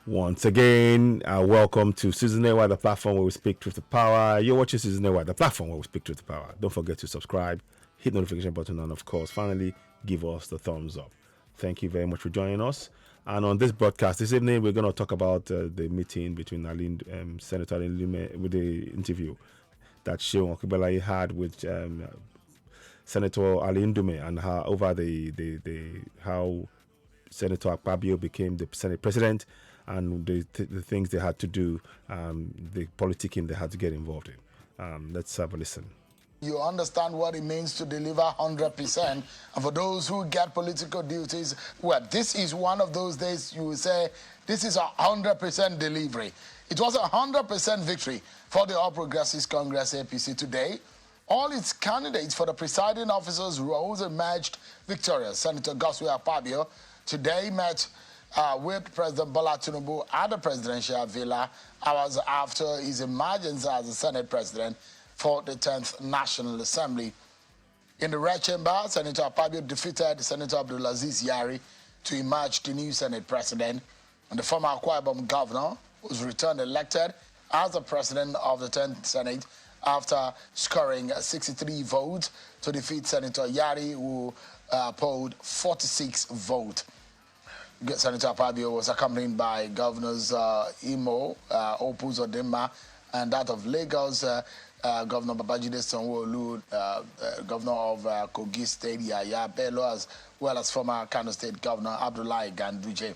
Once again, welcome to Season Network, the platform where we speak truth to power. You're watching Season Network, the platform where we speak truth to power. Don't forget to subscribe, hit the notification button, and of course, finally, give us the thumbs up. Thank you very much for joining us. And on this broadcast this evening, we're going to talk about the meeting between Senator Alin Lume, with the interview that Sheon Okibelayi had with Senator Ali Ndume, and how over the how Senator Akpabio became the Senate president, and the things they had to do, the politicking they had to get involved in. Let's have a listen. You understand what it means to deliver 100%. And for those who get political duties, well, this is one of those days you will say, this is 100% delivery. It was 100% victory for the All Progressives Congress APC today. All its candidates for the presiding officers' roles emerged victorious. Senator Godswill Akpabio today met with President Bola Tinubu at the presidential villa hours after his emergence as the Senate president for the 10th National Assembly. In the Red Chamber, Senator Akpabio defeated Senator Abdulaziz Yari to emerge the new Senate president, and the former Akwa Ibom governor was returned elected as the president of the 10th Senate after scoring 63 votes to defeat Senator Yari, who polled 46 votes. Senator Akpabio was accompanied by Governors Imo, Opus Odemma, and that of Lagos, Governor Babajide Sanwo-Olu, Governor of Kogi State, Yaya Bello, as well as former Kano State Governor Abdullahi Ganduje.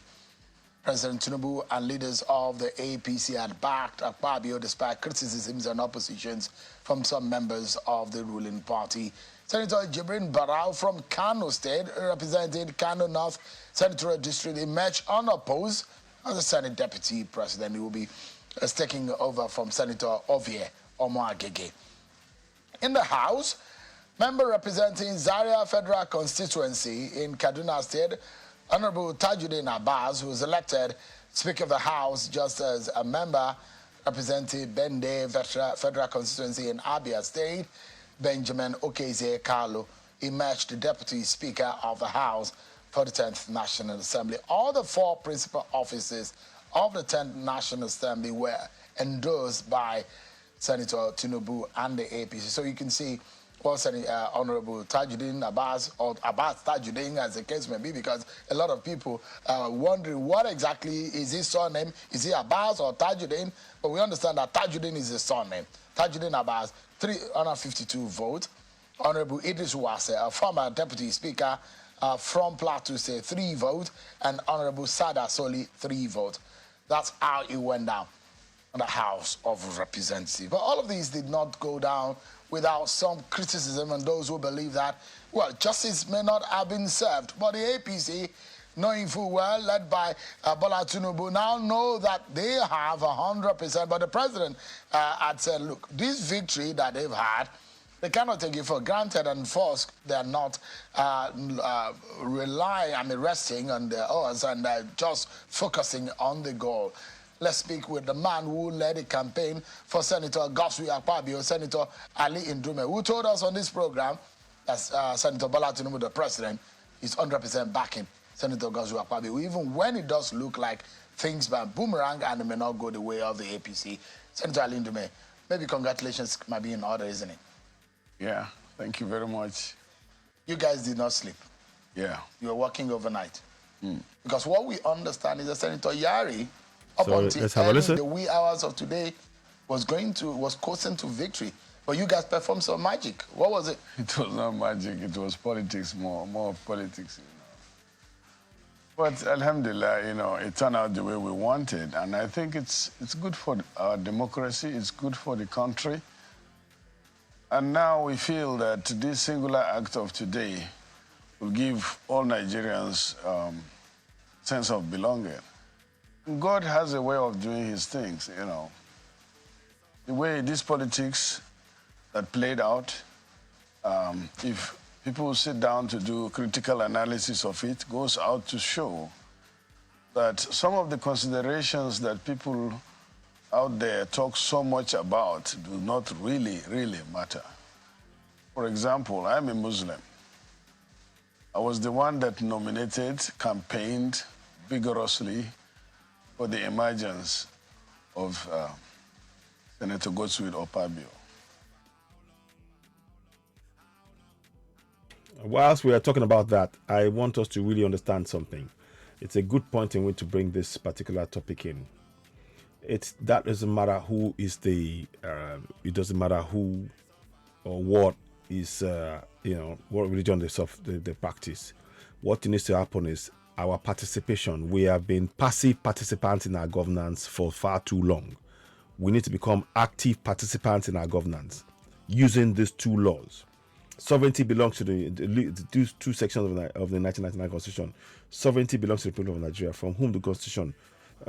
President Tinubu and leaders of the APC had backed Akpabio despite criticisms and oppositions from some members of the ruling party. Senator Jibrin Barau from Kano State, representing Kano North Senatorial District, emerged unopposed as the Senate Deputy President. He will be taking over from Senator Ovie Omoagege. In the House, member representing Zaria Federal Constituency in Kaduna State, Honorable Tajuddin Abbas, who was elected Speaker of the House just as a member representing Bende Federal Constituency in Abia State, Benjamin Okeze Kalu, emerged the Deputy Speaker of the House for the 10th National Assembly. All the four principal offices of the 10th National Assembly were endorsed by Senator Tinubu and the APC. So you can see, well, Honorable Tajuddin Abbas, or Abbas Tajuddin, as the case may be, because a lot of people are wondering what exactly is his surname. Is he Abbas or Tajuddin? But we understand that Tajuddin is his surname. Tajuddin Abbas, 352 votes. Honorable Idris Wase, a former Deputy Speaker from Plateau State, 3 votes. And Honorable Sada Soli, 3 votes. That's how it went down in the House of Representatives. But all of these did not go down without some criticism, and those who believe that, well, justice may not have been served. But the APC, knowing full well, led by Bola Tinubu, now know that they have 100%. But the president had said, look, this victory that they've had, they cannot take it for granted, and first, they're not resting on their oars and just focusing on the goal. Let's speak with the man who led the campaign for Senator Godswill Akpabio, Senator Ali Ndume, who told us on this program that Senator Bola Tinubu, the president, is 100% backing Senator Godswill Akpabio, even when it does look like things by boomerang and it may not go the way of the APC. Senator Ali Ndume, maybe congratulations might be in order, isn't it? Yeah, thank you very much. You guys did not sleep. Yeah. You were working overnight. Because what we understand is that Senator Yari, up So until let's have a listen. the wee hours of today, was coasting to victory. But you guys performed some magic. What was it? It was not magic, it was politics, more of politics, But alhamdulillah, it turned out the way we wanted. And I think it's good for our democracy, it's good for the country. And now we feel that this singular act of today will give all Nigerians sense of belonging. God has a way of doing his things, The way this politics that played out, if people sit down to do critical analysis of it, goes out to show that some of the considerations that people out there talk so much about do not really, really matter. For example, I'm a Muslim. I was the one that nominated, campaigned vigorously for for the emergence of Senator Godswill Akpabio. Whilst we are talking about that, I want us to really understand something. It's a good point in which to bring this particular topic in. That doesn't matter who is the. It doesn't matter who or what is what religion they practice. What needs to happen is our participation. We have been passive participants in our governance for far too long. We need to become active participants in our governance using these two laws. Sovereignty belongs to the two sections of the 1999 Constitution. Sovereignty belongs to the people of Nigeria, from whom the Constitution,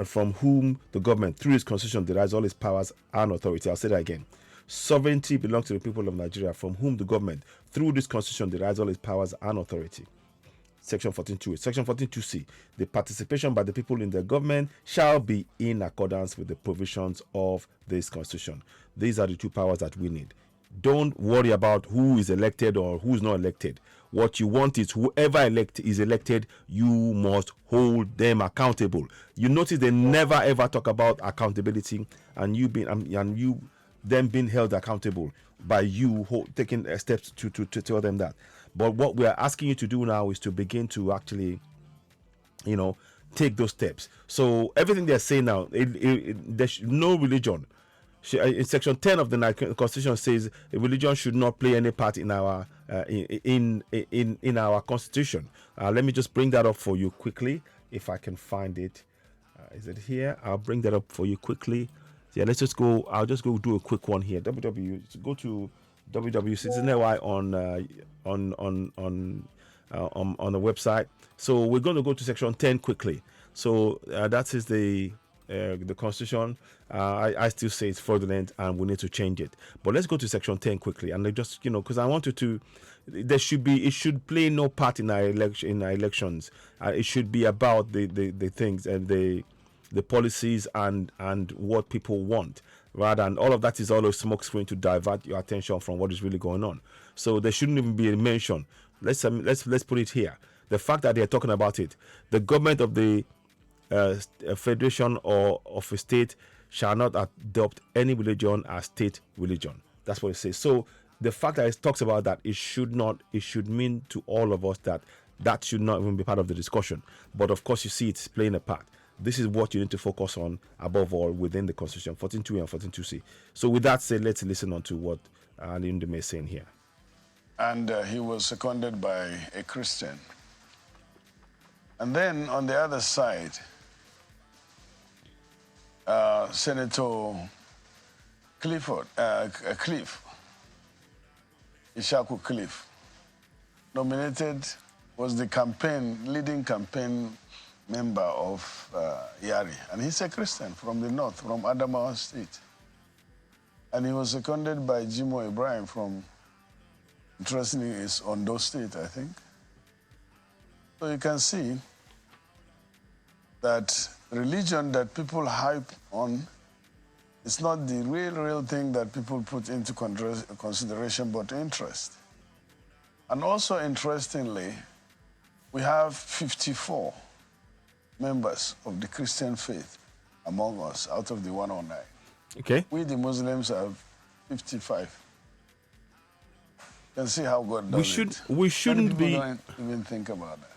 from whom the government, through its Constitution, derives all its powers and authority. I'll say that again. Sovereignty belongs to the people of Nigeria, from whom the government, through this Constitution, derives all its powers and authority. Section 14.2. Section 14.2c. The participation by the people in the government shall be in accordance with the provisions of this Constitution. These are the two powers that we need. Don't worry about who is elected or who is not elected. What you want is whoever is elected, you must hold them accountable. You notice they never ever talk about accountability and you them being held accountable by you taking steps to tell them that. But what we are asking you to do now is to begin to actually, take those steps. So everything they're saying now, there's no religion. In Section 10 of the Constitution says a religion should not play any part in our in our Constitution. Let me just bring that up for you quickly, if I can find it. Is it here? I'll bring that up for you quickly. Yeah, let's just go. I'll just go do a quick one here. Go to www.citizenry on the website. So we're going to go to Section 10 quickly. So that is the Constitution. I still say it's fraudulent and we need to change it. But let's go to Section 10 quickly, and just because I wanted to. It should play no part in our elections. It should be about the things and the policies and what people want, rather than all of that is all a smoke screen to divert your attention from what is really going on. So there shouldn't even be a mention. Let's put it here. The fact that they're talking about it, the government of the federation or of a state shall not adopt any religion as state religion. That's what it says. So the fact that it talks about that, it should mean to all of us that should not even be part of the discussion. But of course, you see it's playing a part. This is what you need to focus on above all within the Constitution, 14.2 and 14.2c. So with that said, let's listen on to what Ali Ndume is saying here. And he was seconded by a Christian. And then on the other side, Senator Ishaku Cliff, nominated, was the leading campaign member of Yari. And he's a Christian from the north, from Adamawa State. And he was seconded by Jimo Ibrahim from, interestingly, is Ondo State, I think. So you can see that religion that people hype on is not the real thing that people put into consideration, but interest. And also, interestingly, we have 54 members of the Christian faith among us out of the 109. Okay. We, the Muslims, have 55. You can see how God does it. We shouldn't be. Don't even think about that.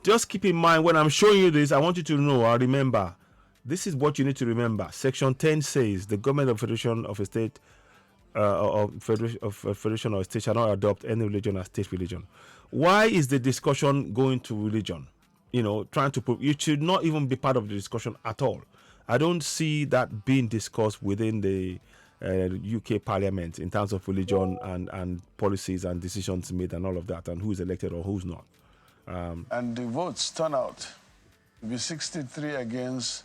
Just keep in mind, when I'm showing you this, I want you to know or remember, this is what you need to remember. Section 10 says the government of federation of a state federation or a state shall not adopt any religion as state religion. Why is the discussion going to religion? Trying to prove it should not even be part of the discussion at all. I don't see that being discussed within the UK Parliament in terms of religion and policies and decisions made and all of that, and who is elected or who's not. And the votes turn out to be 63 against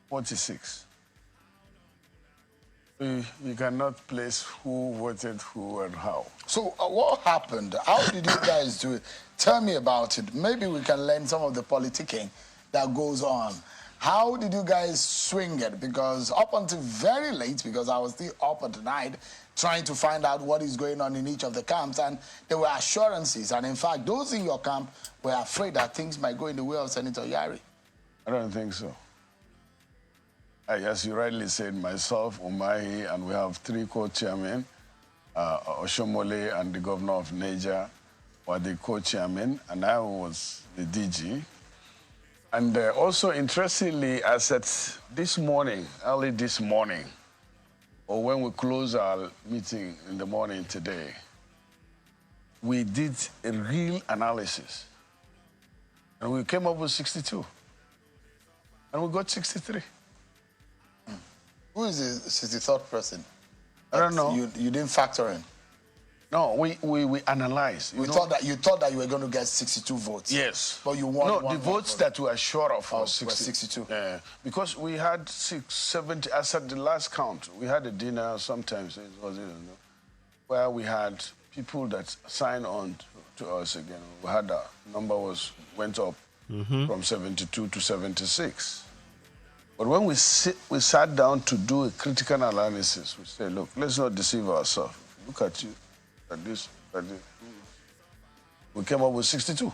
46. You cannot place who voted who and how. So what happened? How did you guys do it? Tell me about it. Maybe we can learn some of the politicking that goes on. How did you guys swing it? Because up until very late, because I was still up at night trying to find out what is going on in each of the camps, and there were assurances. And in fact, those in your camp were afraid that things might go in the way of Senator Yari. I don't think so. As you rightly said, myself, Umahi, and we have 3 co-chairmen, Oshomole and the governor of Niger were the co-chairmen, and I was the DG. And also, interestingly, as at this morning, early this morning, or when we close our meeting in the morning today, we did a real analysis. And we came up with 62. And we got 63. Who is the 63rd person? I don't know. You didn't factor in. No, we analyzed. You thought that you were going to get 62 votes. Yes. But you won. No, the votes that we are sure of was 62. Yeah, because we had 70. As at the last count, we had a dinner. Sometimes it was, where we had people that signed on to us again. We had a number went up from 72 to 76. But when we sat down to do a critical analysis, we said, look, let's not deceive ourselves. Look at you, at this. We came up with 62.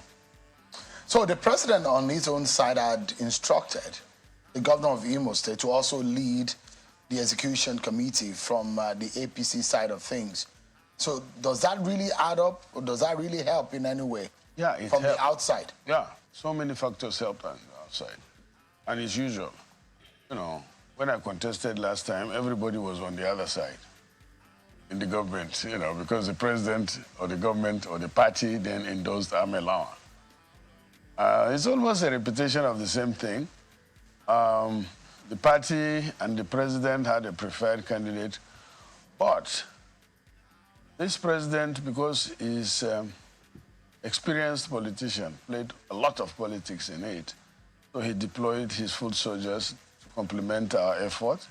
So the president on his own side had instructed the governor of Imo State to also lead the execution committee from the APC side of things. So does that really add up, or does that really help in any way? Yeah, it from helped. the outside? Yeah, so many factors helped on the outside. And it's usual. When I contested last time, everybody was on the other side in the government, because the president or the government or the party then endorsed Amelon. It's almost a repetition of the same thing. The party and the president had a preferred candidate, but this president, because he's experienced politician, played a lot of politics in it, so he deployed his foot soldiers to complement our effort,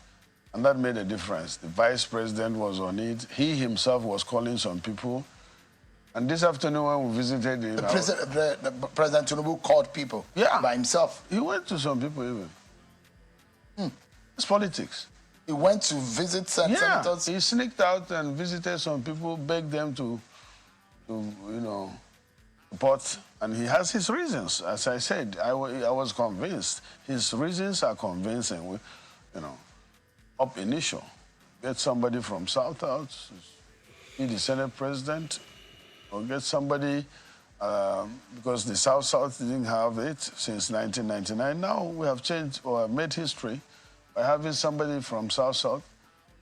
and that made a difference. The vice president was on it. He himself was calling some people. And this afternoon when we visited him... President Tinubu called people by himself? He went to some people even. It's politics. He went to visit senators? He sneaked out and visited some people, begged them to support, and he has his reasons. As I said, I was convinced. His reasons are convincing. Up initial. Get somebody from South out, be the Senate president, or get somebody, because the South didn't have it since 1999. Now we have changed or made history by having somebody from South.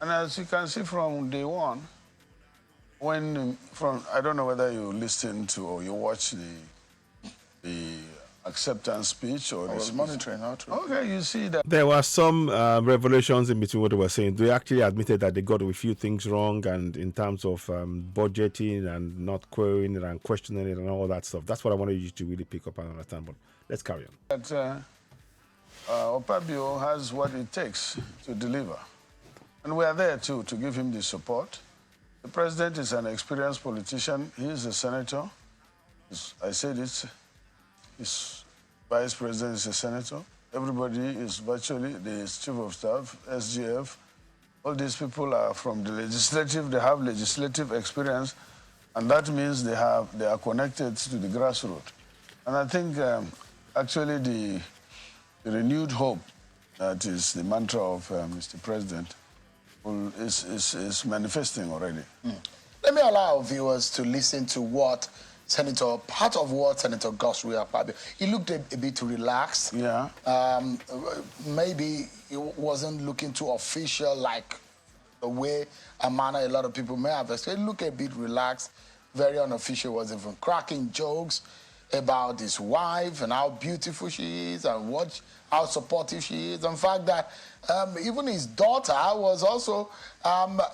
And as you can see from day one, I don't know whether you listened to or you watched the acceptance speech or I was monitoring how to. Okay, you see that. There were some revelations in between what they were saying. They actually admitted that they got a few things wrong, and in terms of budgeting and not querying it and questioning it and all that stuff. That's what I wanted you to really pick up and understand. But let's carry on. That Opabio has what it takes to deliver. And we are there, too, to give him the support. The president is an experienced politician. He is a senator. I said it. His vice president is a senator. Everybody is virtually the chief of staff, SGF. All these people are from the legislative. They have legislative experience, and that means they are connected to the grassroots. And I think actually the renewed hope that is the mantra of Mr. President is manifesting already. Let me allow our viewers to listen to what part of what Senator Godswill Akpabio, he looked a bit relaxed. Yeah. Maybe he wasn't looking too official like the way a manner a lot of people may have. So he looked a bit relaxed, very unofficial, was even cracking jokes about his wife and how beautiful she is and how supportive she is. In fact, that even his daughter was also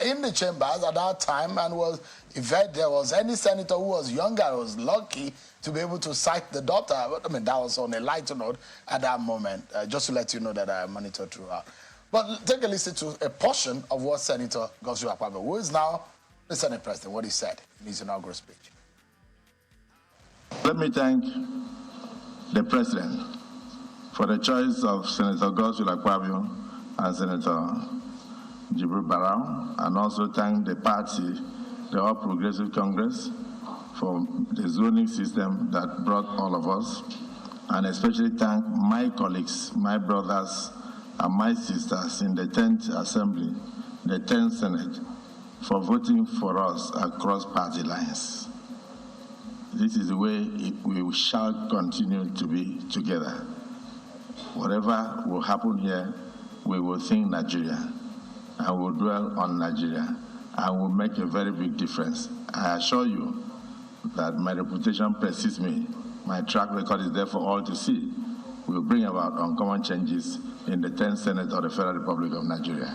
in the chambers at that time, and if there was any senator who was younger, was lucky to be able to cite the daughter. I mean, that was on a lighter note at that moment, just to let you know that I monitored throughout. But take a listen to a portion of what Senator Godswill Akpabio, who is now the Senate President, what he said in his inaugural speech. Let me thank the President for the choice of Senator Godswill Akpabio and Senator Jibril Barau, and also thank the party, the All Progressive Congress, for the zoning system that brought all of us. and especially thank my colleagues, my brothers, and my sisters in the 10th Assembly, the 10th Senate, for voting for us across party lines. This is the way we shall continue to be together. Whatever will happen here, we will think Nigeria, and will dwell on Nigeria, and will make a very big difference. I assure you that my reputation precedes me. My track record is there for all to see. We will bring about uncommon changes in the 10th Senate of the Federal Republic of Nigeria.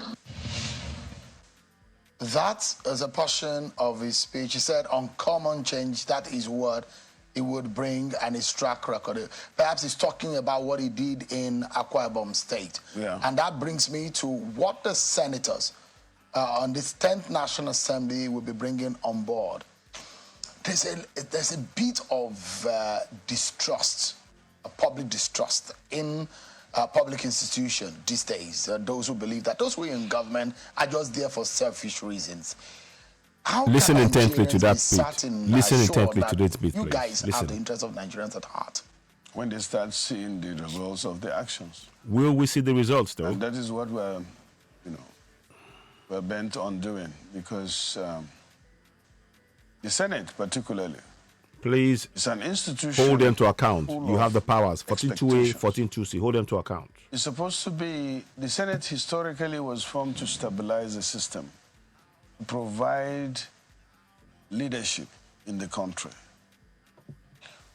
That is a portion of his speech. He said uncommon change, that is what it would bring, and his track record. Perhaps he's talking about what he did in Akwa Ibom State. Yeah. And that brings me to what the senators on this 10th National Assembly will be bringing on board. There's a bit of distrust, a public distrust in public institutions these days. Those who believe that those who are in government are just there for selfish reasons. How Listen can intently to Nigerians that be certain, bit. Listen sure intently that to this bit, you please. guys Listen. have the interests of Nigerians at heart? When they start seeing the results of the actions. Will we see the results, though? And that is what we're bent on doing, because the Senate particularly, Please it's an institution. hold them to account. full You of have the powers. 14.2a, expectations. 14.2c. Hold them to account. It's supposed to be, the Senate historically was formed to stabilize the system, provide leadership in the country.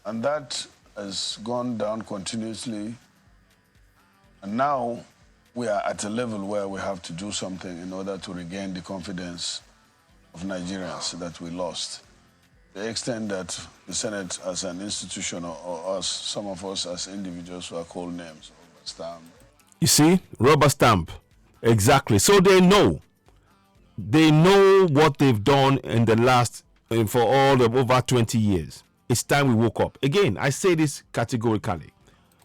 And that has gone down continuously. And now we are at a level where we have to do something in order to regain the confidence of Nigerians that we lost. The extent that the Senate as an institution, or us, some of us as individuals who are called names, overstand. You see, rubber stamp. Exactly. So they know. They know what they've done in the last, for all of over 20 years. It's time we woke up. Again, I say this categorically.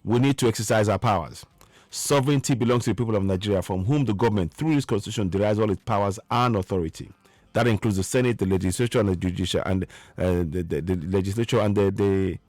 We need to exercise our powers. Sovereignty belongs to the people of Nigeria, from whom the government, through this constitution, derives all its powers and authority. That includes the Senate, the legislature, and the judicial, and the legislature, and the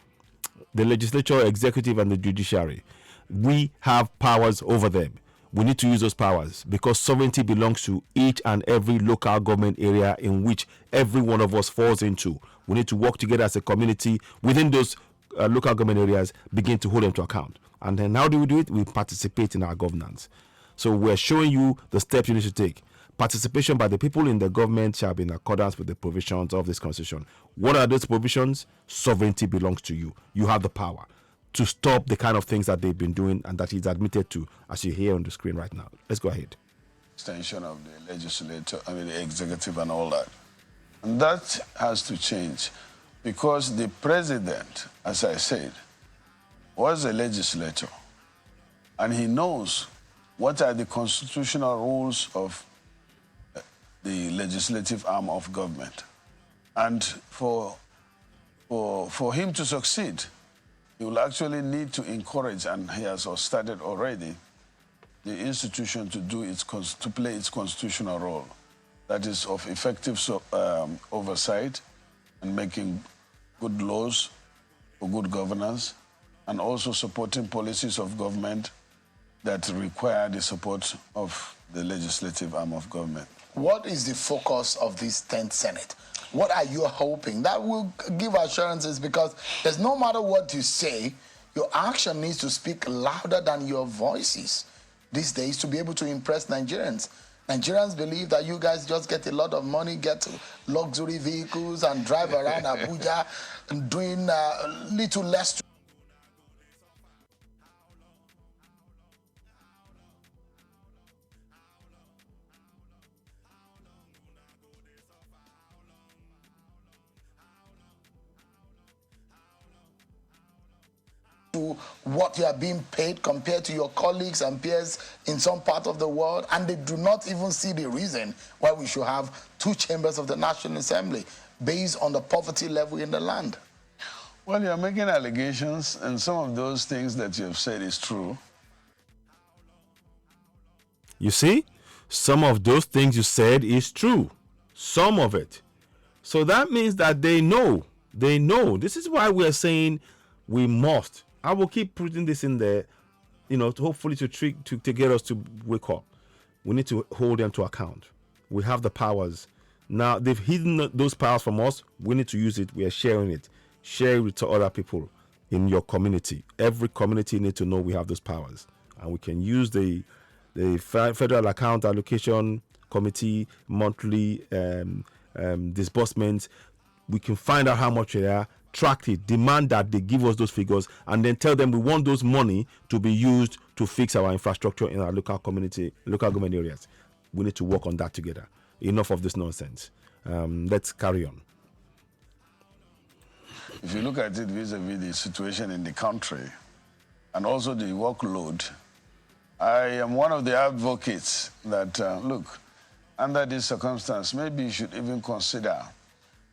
legislature, executive, and the judiciary. We have powers over them. We need to use those powers, because sovereignty belongs to each and every local government area in which every one of us falls into. We need to work together as a community within those local government areas, begin to hold them to account. And then how do we do it? We participate in our governance. So we're showing you the steps you need to take. Participation by the people in the government shall be in accordance with the provisions of this constitution. What are those provisions? Sovereignty belongs to you. You have the power to stop the kind of things that they've been doing and that he's admitted to, as you hear on the screen right now. Let's go ahead. Extension of the legislature, the executive and all that. And that has to change, because the president, as I said, was a legislator, and he knows what are the constitutional rules of the legislative arm of government. And for him to succeed, he will actually need to encourage, and he has started already, the institution to play its constitutional role. That is of effective oversight and making good laws for good governance, and also supporting policies of government that require the support of the legislative arm of government. What is the focus of this 10th Senate? What are you hoping? That will give assurances, because there's no matter what you say, your action needs to speak louder than your voices these days to be able to impress Nigerians. Nigerians believe that you guys just get a lot of money, get luxury vehicles, and drive around Abuja and doing little less. To what you are being paid compared to your colleagues and peers in some part of the world, and they do not even see the reason why we should have two chambers of the National Assembly based on the poverty level in the land. Well, you're making allegations, and some of those things that you have said is true. You see, some of those things you said is true. Some of it. So that means that they know. They know. This is why we're saying we must I will keep putting this in there, hopefully to get us to wake up. We need to hold them to account. We have the powers. Now they've hidden those powers from us. We need to use it. We are sharing it. Share it to other people in your community. Every community needs to know we have those powers, and we can use the Federal Account Allocation Committee monthly disbursements. We can find out how much they are, track it, demand that they give us those figures, and then tell them we want those money to be used to fix our infrastructure in our local government areas. We need to work on that together. Enough of this nonsense. Let's carry on. If you look at it vis-a-vis the situation in the country and also the workload, I am one of the advocates that, look, under this circumstance, maybe you should even consider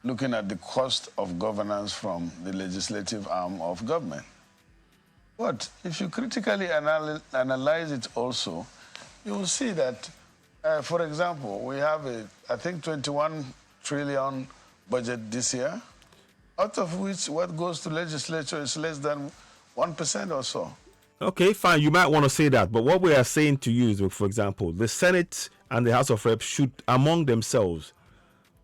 looking at the cost of governance from the legislative arm of government. But if you critically analyze it also, you will see that, for example, we have I think 21 trillion budget this year, out of which what goes to legislature is less than 1% or so. Okay, fine. You might want to say that. But what we are saying to you is, for example, the Senate and the House of Reps should, among themselves,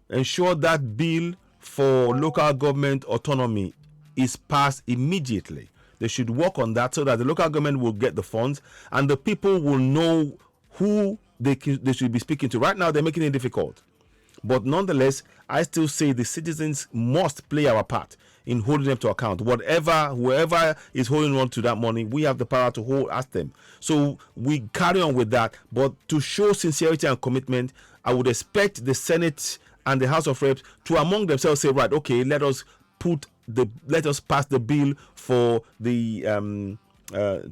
ensure that bill for local government autonomy is passed immediately. They should work on that so that the local government will get the funds and the people will know who they should be speaking to. Right now, they're making it difficult. But nonetheless, I still say the citizens must play our part in holding them to account. Whoever is holding on to that money, we have the power to ask them. So we carry on with that. But to show sincerity and commitment, I would expect the Senate and the House of Reps to among themselves say, right, okay, let us pass the bill for the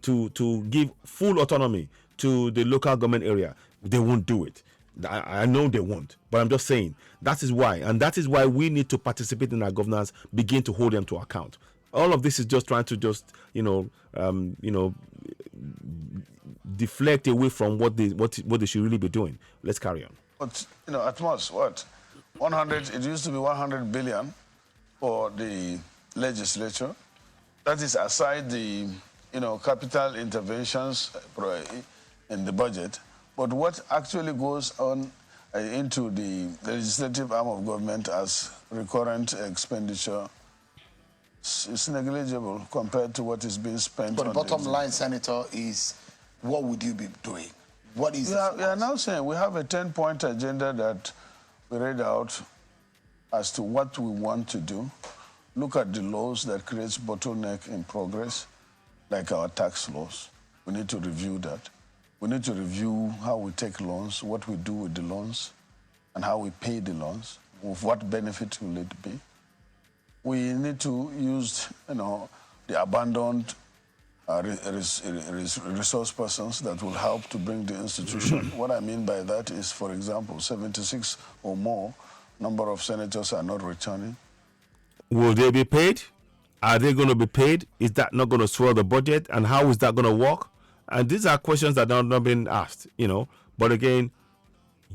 to give full autonomy to the local government area. They won't do it. I know they won't, but I'm just saying that is why we need to participate in our governance, begin to hold them to account. All of this is just trying to deflect away from what they should really be doing. Let's carry on. But at most, what 100? It used to be 100 billion for the legislature. That is aside the capital interventions in the budget. But what actually goes on into the legislative arm of government as recurrent expenditure is negligible compared to what is being spent. But the bottom line, Senator, is what would you be doing? What is it? We are now saying we have a 10-point agenda that we read out as to what we want to do. Look at the laws that creates bottleneck in progress, like our tax laws. We need to review that. We need to review how we take loans, what we do with the loans, and how we pay the loans. With what benefit will it be? We need to use, the abandoned resource persons that will help to bring the institution. What I mean by that is, for example, 76 or more number of senators are not returning. Will they be paid? Are they going to be paid? Is that not going to swell the budget? And how is that going to work? And these are questions that are not being asked, But again,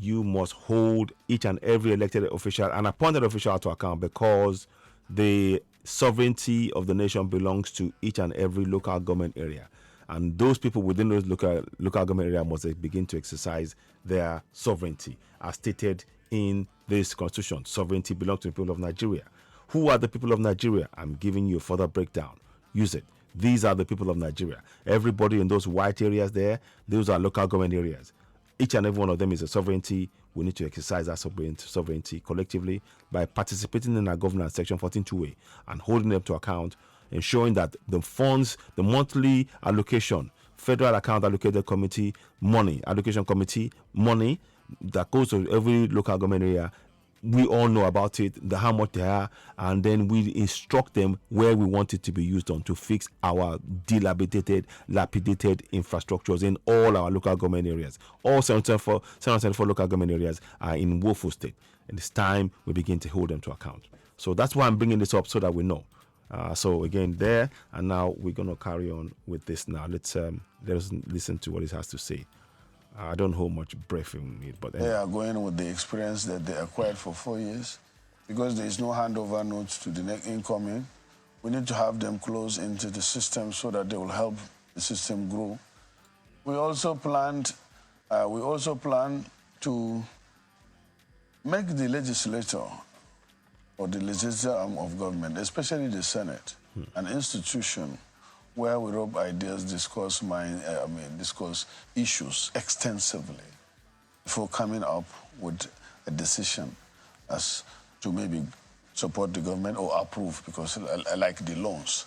you must hold each and every elected official and appointed official to account, because the sovereignty of the nation belongs to each and every local government area. And those people within those local government area must begin to exercise their sovereignty, as stated in this constitution. Sovereignty belongs to the people of Nigeria. Who are the people of Nigeria? I'm giving you a further breakdown. Use it. These are the people of Nigeria. Everybody in those white areas there, those are local government areas. Each and every one of them is a sovereignty. We need to exercise that sovereignty collectively by participating in our governance, Section 14(2)(a), and holding them to account, ensuring that the funds, the monthly allocation, Federal Account Allocated Committee allocation committee money that goes to every local government area, we all know about it, how much they are, and then we instruct them where we want it to be used on to fix our dilapidated infrastructures in all our local government areas. All 774 local government areas are in woeful state, and it's time we begin to hold them to account. So that's why I'm bringing this up, so that we know. So again, there, and now we're going to carry on with this now. Let's listen to what he has to say. I don't hold much breath in it, but anyway. They are going with the experience that they acquired for 4 years, because there is no handover notes to the incoming. We need to have them close into the system so that they will help the system grow. We also plan to make the legislature or the legislature arm of government, especially the Senate, an institution where we rub ideas, discuss issues extensively before coming up with a decision as to maybe support the government or approve, because I like the loans.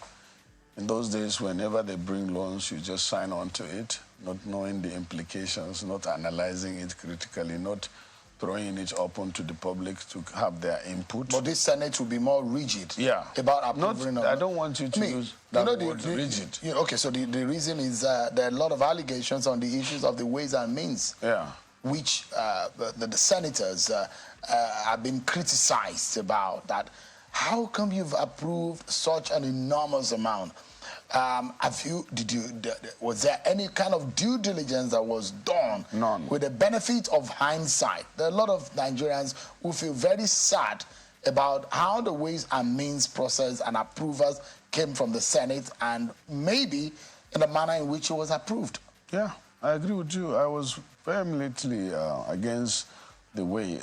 In those days, whenever they bring loans, you just sign on to it, not knowing the implications, not analyzing it critically, not throwing it open to the public to have their input. But this Senate will be more rigid about approving. I don't want you to use that word, rigid. Okay, so the reason is there are a lot of allegations on the issues of the Ways and Means, which the senators have been criticized about. That how come you've approved such an enormous amount? Was there any kind of due diligence that was done? None. With the benefit of hindsight, there are a lot of Nigerians who feel very sad about how the Ways and Means process and approvals came from the Senate, and maybe in the manner in which it was approved. Yeah, I agree with you. I was vehemently against the way.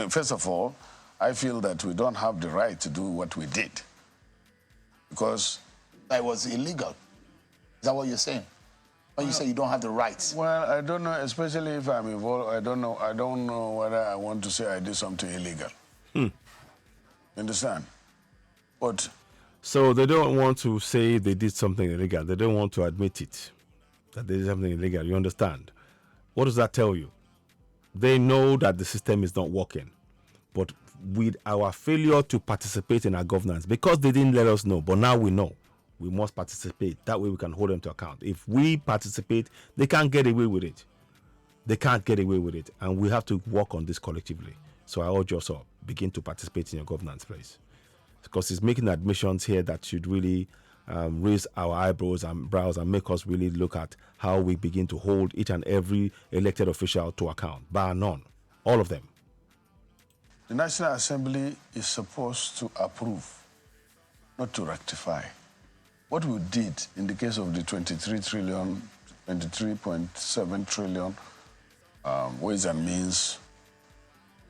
First of all, I feel that we don't have the right to do what we did, because it was illegal. Is that what you're saying? When you say you don't have the rights? Well, I don't know, especially if I'm involved. I don't know whether I want to say I did something illegal. Understand? But so they don't want to say they did something illegal. They don't want to admit it, that they did something illegal. You understand? What does that tell you? They know that the system is not working. But with our failure to participate in our governance, because they didn't let us know, but now we know, we must participate. That way we can hold them to account. If we participate, they can't get away with it. They can't get away with it. And we have to work on this collectively. So I urge us all, begin to participate in your governance, please. Because it's making admissions here that should really raise our eyebrows and brows and make us really look at how we begin to hold each and every elected official to account, bar none, all of them. The National Assembly is supposed to approve, not to rectify. What we did in the case of the 23.7 trillion Ways and Means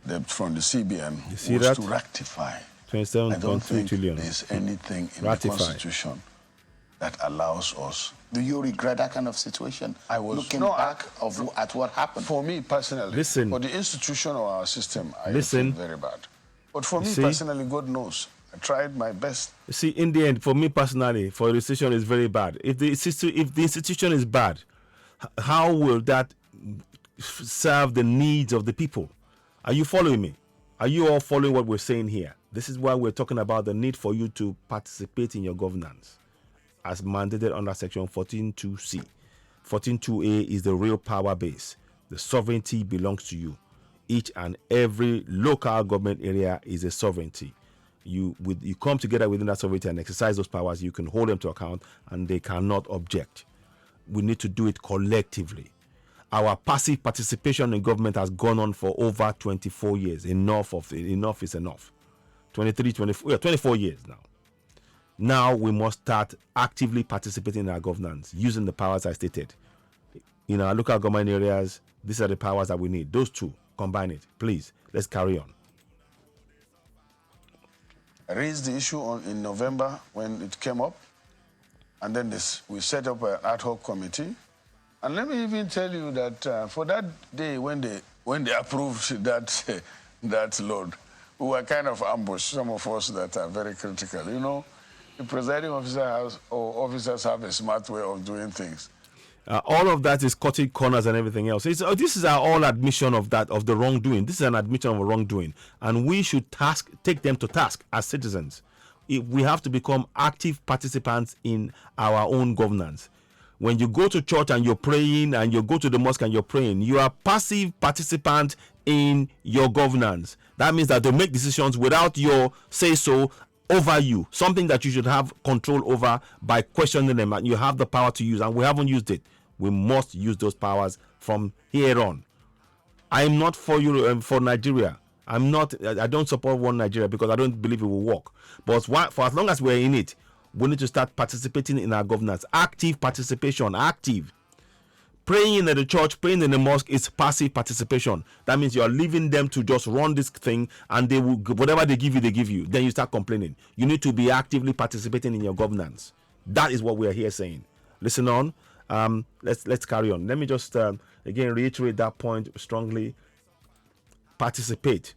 debt from the CBN was to rectify. 27.3 trillion. There's anything in the Constitution that allows us. Do you regret that kind of situation? I was looking back at what happened. For me personally, for the institution of our system, I feel very bad. But for me personally, God knows, I tried my best. You see, in the end, for me personally, for the institution is very bad. If the institution is bad, how will that serve the needs of the people? Are you following me? Are you all following what we're saying here? This is why we're talking about the need for you to participate in your governance, as mandated under Section 14.2c. 14.2a is the real power base. The sovereignty belongs to you. Each and every local government area is a sovereignty. You come together within that sovereignty and exercise those powers. You can hold them to account, and they cannot object. We need to do it collectively. Our passive participation in government has gone on for over 24 years. Enough is enough. 24 years now. Now we must start actively participating in our governance, using the powers I stated. In our local government areas, these are the powers that we need. Those two, combine it. Please, let's carry on. I raised the issue in November when it came up, and then we set up an ad hoc committee. And let me even tell you that for that day when they approved that load, we were kind of ambushed, some of us that are very critical. You know, the presiding officers have a smart way of doing things. All of that is cutting corners and everything else. This is our all admission of the wrongdoing. This is an admission of a wrongdoing, and we should take them to task as citizens. We have to become active participants in our own governance. When you go to church and you're praying, and you go to the mosque and you're praying, you are passive participant in your governance. That means that they make decisions without your say-so over you, something that you should have control over by questioning them, and you have the power to use, and we haven't used it. We must use those powers from here on. I am not for you, for Nigeria. I don't support one Nigeria because I don't believe it will work. But for as long as we're in it, We need to start participating in our governance. Active participation, active. Praying in the church, praying in the mosque is passive participation. That means you are leaving them to just run this thing, and they will, whatever they give you. Then you start complaining. You need to be actively participating in your governance. That is what we are here saying. Listen on. Let's carry on. Let me just again reiterate that point strongly. Participate.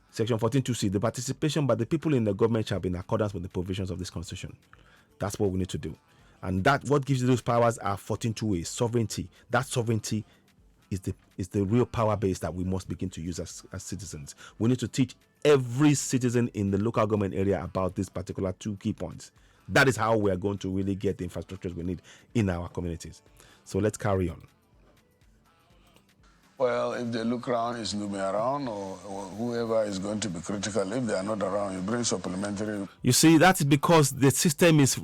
Section 14.2c. The participation by the people in the government shall be in accordance with the provisions of this constitution. That's what we need to do. And that what gives you those powers are 14.2a, sovereignty. That sovereignty is the real power base that we must begin to use as citizens. We need to teach every citizen in the local government area about these particular two key points. That is how we are going to really get the infrastructures we need in our communities. So let's carry on. Well, if they look around, is Nube around, or whoever is going to be critical? If they are not around, you bring supplementary. You see, that's because the system is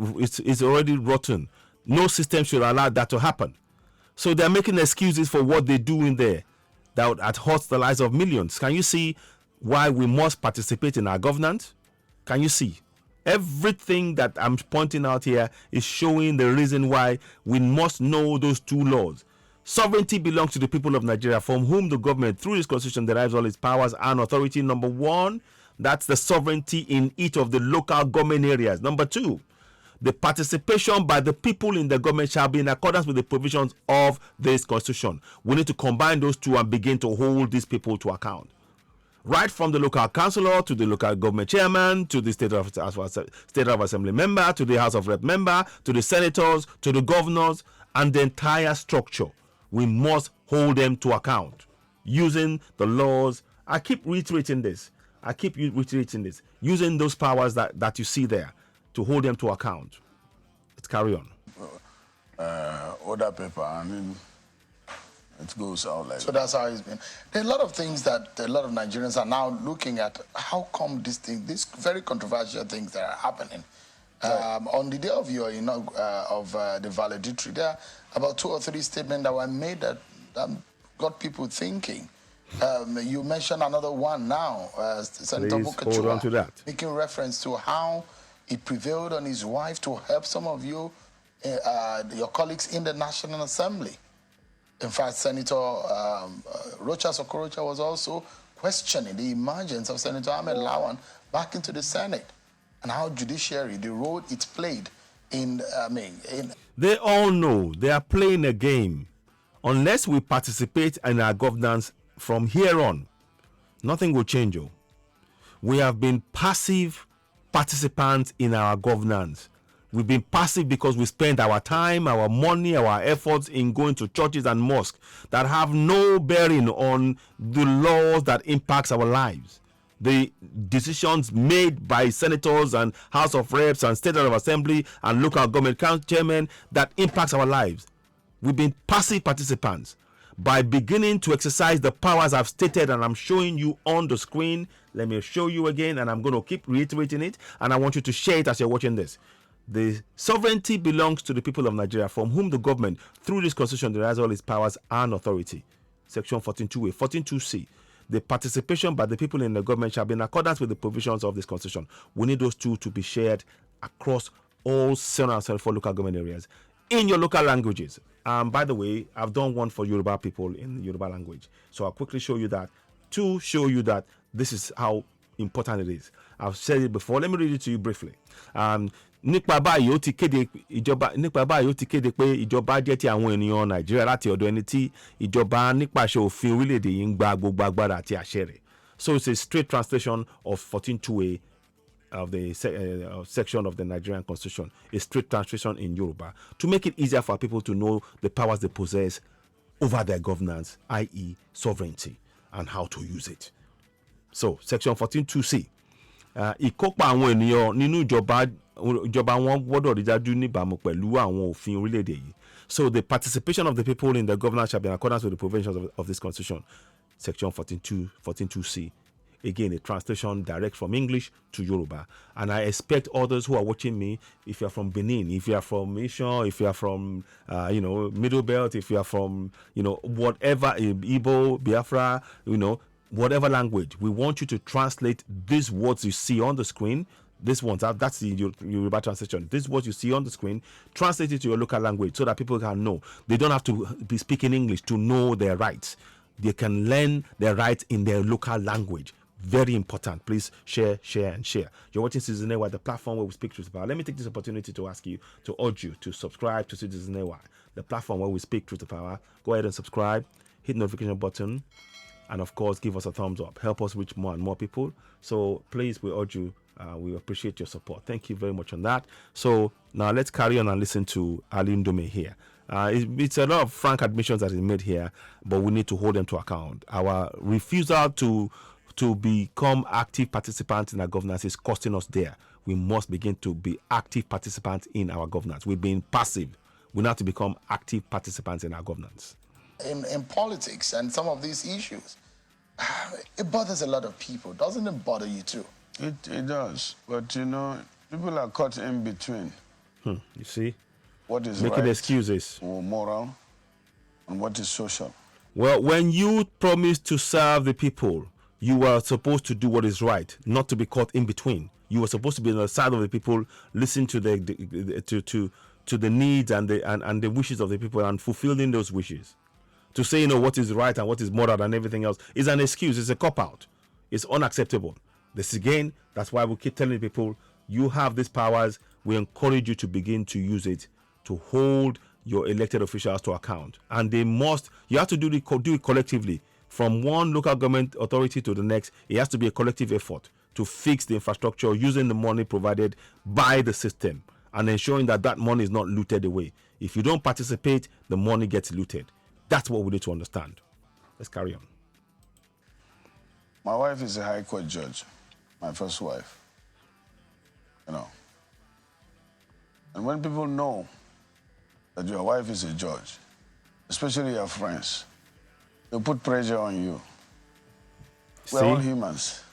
already rotten. No system should allow that to happen. So they're making excuses for what they do in there that hurts the lives of millions. Can you see why we must participate in our governance? Can you see? Everything that I'm pointing out here is showing the reason why we must know those two laws. Sovereignty belongs to the people of Nigeria, from whom the government, through this constitution, derives all its powers and authority. Number one, that's the sovereignty in each of the local government areas. Number two, the participation by the people in the government shall be in accordance with the provisions of this constitution. We need to combine those two and begin to hold these people to account. Right from the local councillor to the local government chairman to the state of assembly member to the House of Rep member to the senators to the governors and the entire structure. We must hold them to account using the laws. I keep reiterating this. Using those powers that you see there to hold them to account. Let's carry on. Order paper, I mean, it goes out like So that's how it's been. There are a lot of things that a lot of Nigerians are now looking at. How come these very controversial things that are happening? On the day of your, the valedictory, there are about 2 or 3 statements that were made that got people thinking. You mentioned another one now, Senator Please hold on to that. making reference to how it prevailed on his wife to help some of you, your colleagues in the National Assembly. In fact, Senator Rochas Okorocha was also questioning the emergence of Senator Ahmed Lawan back into the Senate and how judiciary, the role it's played in. They all know they are playing a game. Unless we participate in our governance from here on, nothing will change. We have been passive participants in our governance. We've been passive because we spend our time, our money, our efforts in going to churches and mosques that have no bearing on the laws that impacts our lives. The decisions made by senators and House of Reps and State of Assembly and local government chairmen that impacts our lives. We've been passive participants. By beginning to exercise the powers I've stated and I'm showing you on the screen, let me show you again, and I'm going to keep reiterating it, and I want you to share it as you're watching this. The sovereignty belongs to the people of Nigeria, from whom the government, through this constitution, derives all its powers and authority. Section 14.2a, 14.2c. The participation by the people in the government shall be in accordance with the provisions of this constitution. We need those two to be shared across all 774 local government areas in your local languages. By the way, I've done one for Yoruba people in the Yoruba language. So I'll quickly show you that to show you that this is how important it is. I've said it before. Let me read it to you briefly. Nípa báyìí ó ti kéde pé ìjọba jẹ́ ti àwọn ènìyàn Nàìjíríà láti ọ̀dọ̀ ẹni tí ìjọba nípasẹ̀ òfin orílẹ̀-èdè yìí ń gba gbogbo agbára àti àṣẹ rẹ̀. So it's a straight translation of 14.2a of the section of the Nigerian Constitution, a straight translation in Yoruba, to make it easier for people to know the powers they possess over their governance, i.e. sovereignty, and how to use it. So, section 14.2c. Ìkópa àwọn ènìyàn nínú ìjọba wọn gbọ́dọ̀ rí dájú níbàámu pẹ̀lú àwọn òfin orílẹ̀-èdè yìí. So, the participation of the people in the governance shall be in accordance with the provisions of this constitution. Section 14.2c. Again, a translation direct from English to Yoruba. And I expect others who are watching me, if you're from Benin, if you're from Mission, if you're from, Middle Belt, if you're from, whatever, Igbo, Biafra, whatever language, we want you to translate these words you see on the screen, This one, that's the Yoruba translation. This is what you see on the screen. Translate it to your local language so that people can know. They don't have to be speaking English to know their rights. They can learn their rights in their local language. Very important. Please share, and share. You're watching Citizen AY, the platform where we speak truth to power. Let me take this opportunity to ask you, to urge you to subscribe to Citizen AY, the platform where we speak truth to power. Go ahead and subscribe, hit the notification button, and of course, give us a thumbs up. Help us reach more and more people. So please, we urge you. We appreciate your support. Thank you very much on that. So now let's carry on and listen to Ali Ndume here. It's a lot of frank admissions that he made here, but we need to hold them to account. Our refusal to become active participants in our governance is costing us there. We must begin to be active participants in our governance. We've been passive. We have to become active participants in our governance. In politics and some of these issues, it bothers a lot of people. Doesn't it bother you too? It does. But, you know, people are caught in between. You see? What is making right excuses or moral and what is social. Well, when you promise to serve the people, you are supposed to do what is right, not to be caught in between. You are supposed to be on the side of the people, listen to the needs and the wishes of the people and fulfilling those wishes. To say, what is right and what is moral and everything else is an excuse. It's a cop-out. It's unacceptable. This again, that's why we keep telling people, you have these powers. We encourage you to begin to use it to hold your elected officials to account. And you have to do it collectively. From one local government authority to the next, it has to be a collective effort to fix the infrastructure using the money provided by the system and ensuring that money is not looted away. If you don't participate, the money gets looted. That's what we need to understand. Let's carry on. My wife is a high court judge, my first wife. And when people know that your wife is a judge, especially your friends, they put pressure on you. We're all humans.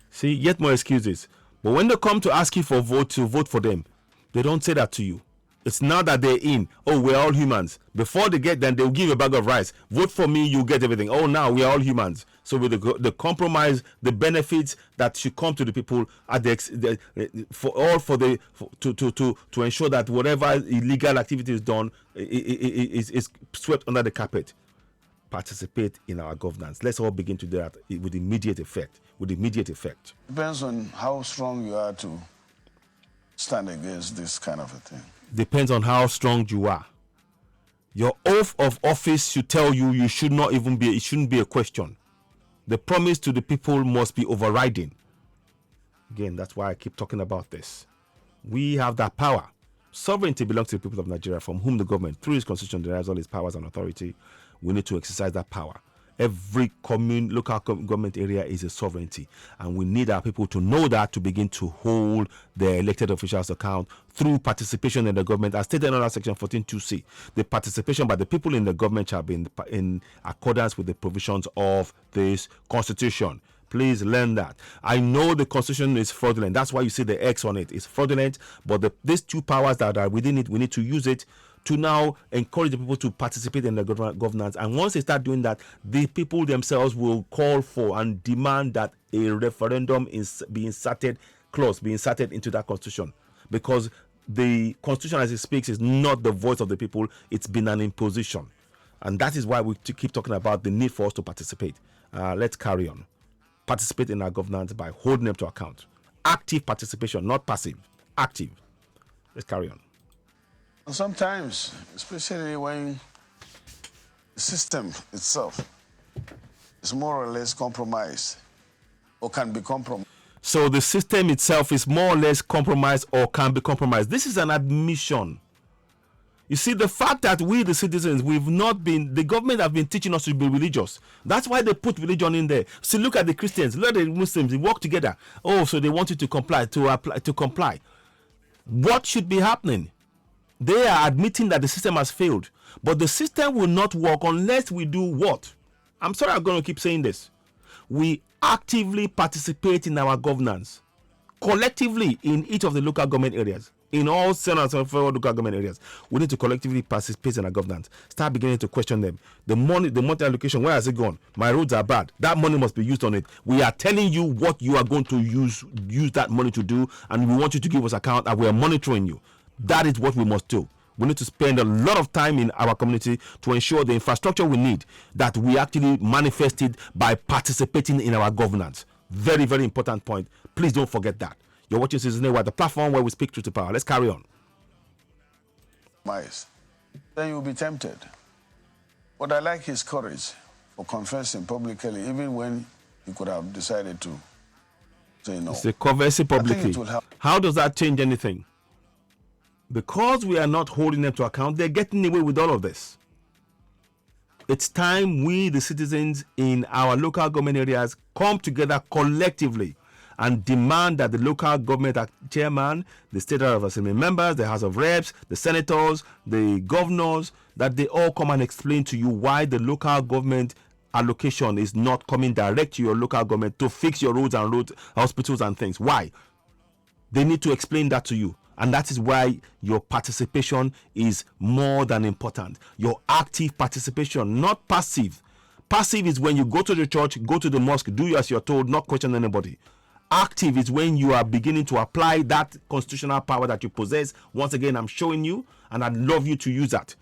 See, yet more excuses. But when they come to ask you for vote to vote for them, they don't say that to you. It's now that they're in. Oh, we're all humans. Before they get them, they'll give you a bag of rice. Vote for me, you get everything. Oh, now we are all humans. So with the compromise, the benefits that should come to the people at to ensure that whatever illegal activity is done is swept under the carpet. Participate in our governance. Let's all begin to do that with immediate effect. Depends on how strong you are to stand against this kind of a thing. Depends on how strong you are. Your oath of office should tell you it shouldn't be a question. The promise to the people must be overriding. Again, that's why I keep talking about this. We have that power. Sovereignty belongs to the people of Nigeria, from whom the government, through its constitution, derives all its powers and authority. We need to exercise that power. Every local government area is a sovereignty, and we need our people to know that, to begin to hold their elected officials account through participation in the government. As stated under Section 14(2)(c), the participation by the people in the government shall be in accordance with the provisions of this constitution. Please learn that. I know the constitution is fraudulent. That's why you see the X on it. It's fraudulent, but these two powers that are within it, we need to use it to now encourage the people to participate in the governance. And once they start doing that, the people themselves will call for and demand that a referendum be inserted into that constitution. Because the constitution as it speaks is not the voice of the people, it's been an imposition. And that is why we keep talking about the need for us to participate. Let's carry on. Participate in our governance by holding them to account. Active participation, not passive. Active. Let's carry on. Sometimes, especially when the system itself is more or less compromised or can be compromised. So the system itself is more or less compromised or can be compromised. This is an admission. You see, the fact that we, the citizens, the government have been teaching us to be religious. That's why they put religion in there. See, look at the Christians, look at the Muslims, they work together. Oh, so they want you to comply. What should be happening? They are admitting that the system has failed. But the system will not work unless we do what? I'm sorry, I'm going to keep saying this. We actively participate in our governance, collectively in each of the local government areas. in all Senate and federal local government areas. We need to collectively participate in our governance. Start beginning to question them. The money allocation, where has it gone? My roads are bad. That money must be used on it. We are telling you what you are going to use that money to do, and we want you to give us account, and we are monitoring you. That is what we must do. We need to spend a lot of time in our community to ensure the infrastructure we need, that we actually manifest it by participating in our governance. Very, very important point. Please don't forget that. You're watching Citizen Network, the platform where we speak truth to power. Let's carry on. Then you'll be tempted. But I like his courage for confessing publicly, even when he could have decided to say no. It's a confessing publicly. How does that change anything? Because we are not holding them to account, they're getting away with all of this. It's time we, the citizens in our local government areas, come together collectively and demand that the local government chairman, the state House of Assembly members, the House of Reps, the senators, the governors, that they all come and explain to you why the local government allocation is not coming direct to your local government to fix your roads and hospitals and things. Why? They need to explain that to you. And that is why your participation is more than important. Your active participation, not passive. Passive is when you go to the church, go to the mosque, do as you're told, not question anybody. Active is when you are beginning to apply that constitutional power that you possess. Once again, I'm showing you, and I'd love you to use that.